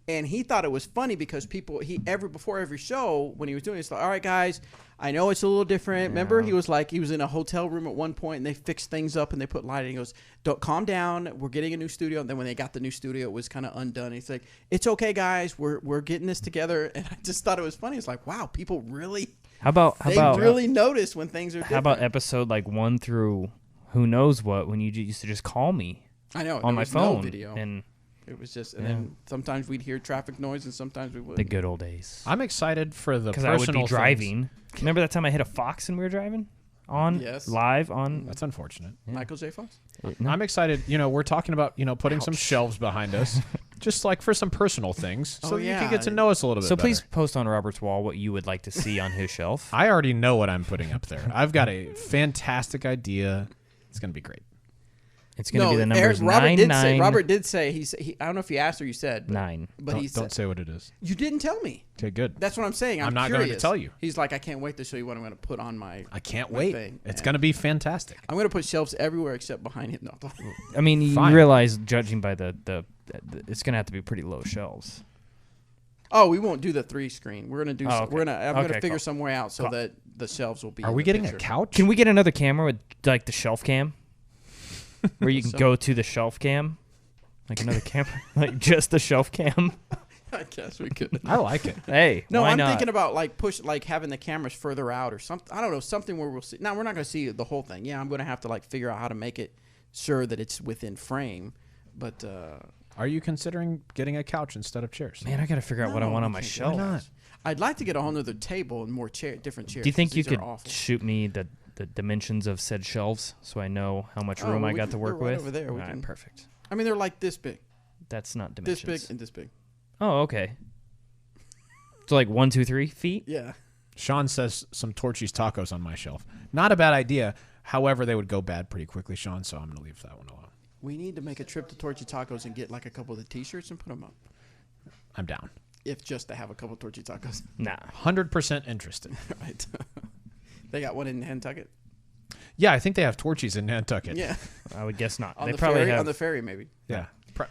And he thought it was funny because before every show when he was doing it, he's like, all right, guys, I know it's a little different. Yeah. Remember, he was in a hotel room at one point and they fixed things up and they put lighting. He goes, don't calm down. We're getting a new studio. And then when they got the new studio, it was kind of undone. And he's like, it's okay, guys. We're getting this together. And I just thought it was funny. It's like, wow, people really really notice when things are different. How about episode like 1 through who knows what when you used to just call me? I know on my phone no video. And it was just, and then sometimes we'd hear traffic noise, and sometimes we wouldn't. The good old days. I'm excited for the personal because I would be driving. Remember that time I hit a fox when we were driving live on? That's unfortunate. Yeah. Michael J. Fox. No. I'm excited. We're talking about putting some shelves behind us, just like for some personal things, so you can get to know us a little bit. So please post on Robert's wall what you would like to see on his shelf. I already know what I'm putting up there. I've got a fantastic idea. It's going to be great. It's going to be the numbers 9. Robert did say I don't know if you asked or you said 9. But don't say what it is. You didn't tell me. Okay, good. That's what I'm saying. I'm not curious. going to tell you. He's like, I can't wait to show you what I'm going to put on my. I can't wait. It's going to be fantastic. I'm going to put shelves everywhere except behind him. No. I mean, you realize, judging by the it's going to have to be pretty low shelves. Oh, we won't do the 3 screen. We're going to do. Okay. I'm going to figure some way out so that the shelves will be. Are we getting a couch? Can we get another camera with like the shelf cam? Where you can go to the shelf cam, like another camera, like just the shelf cam. I guess we could. I like it. Hey, no, why I'm not? thinking about having the cameras further out or something. I don't know, something where we'll see. Now we're not going to see the whole thing. Yeah, I'm going to have to figure out how to make it sure that it's within frame. But are you considering getting a couch instead of chairs? Man, I got to figure out what I want on my shelf. Why not? I'd like to get a whole nother table and more different chairs. Do you think you could shoot me the dimensions of said shelves so I know how much room I got to work with? Over there. All right, perfect. I mean, they're like this big. That's not dimensions. This big and this big. Oh, okay. So like 1, 2, 3 feet? Yeah. Sean says some Torchy's tacos on my shelf. Not a bad idea. However, they would go bad pretty quickly, Sean, so I'm going to leave that one alone. We need to make a trip to Torchy Tacos and get like a couple of the T-shirts and put them up. I'm down. If just to have a couple of Torchy Tacos. Nah. 100% interested. Right. They got one in Nantucket? Yeah, I think they have Torchies in Nantucket. Yeah. I would guess not. On they the probably ferry, have on the ferry, maybe. Yeah,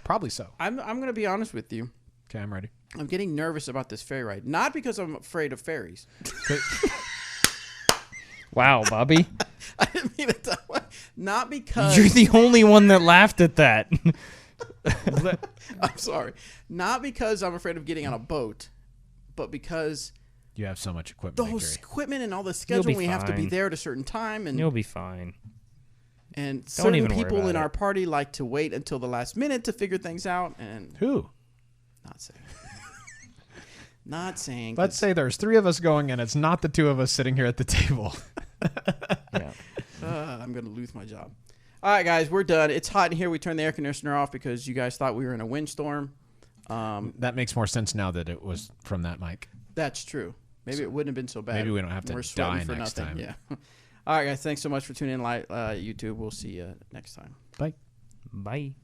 probably so. I'm going to be honest with you. Okay, I'm ready. I'm getting nervous about this ferry ride. Not because I'm afraid of ferries. Wow, Bobby. I didn't mean it that way. Not because... You're the only one that laughed at that. I'm sorry. Not because I'm afraid of getting on a boat, but because... You have so much equipment. The whole equipment and all the scheduling, we have to be there at a certain time. And you'll be fine. And certain people in our party like to wait until the last minute to figure things out. And who? Not saying. Not saying. Let's say there's 3 of us going, and it's not the 2 of us sitting here at the table. Yeah. I'm going to lose my job. All right, guys, we're done. It's hot in here. We turned the air conditioner off because you guys thought we were in a windstorm. That makes more sense now that it was from that mic. That's true. Maybe it wouldn't have been so bad. Maybe we don't have to die next time. Yeah. All right, guys. Thanks so much for tuning in, YouTube. We'll see you next time. Bye. Bye.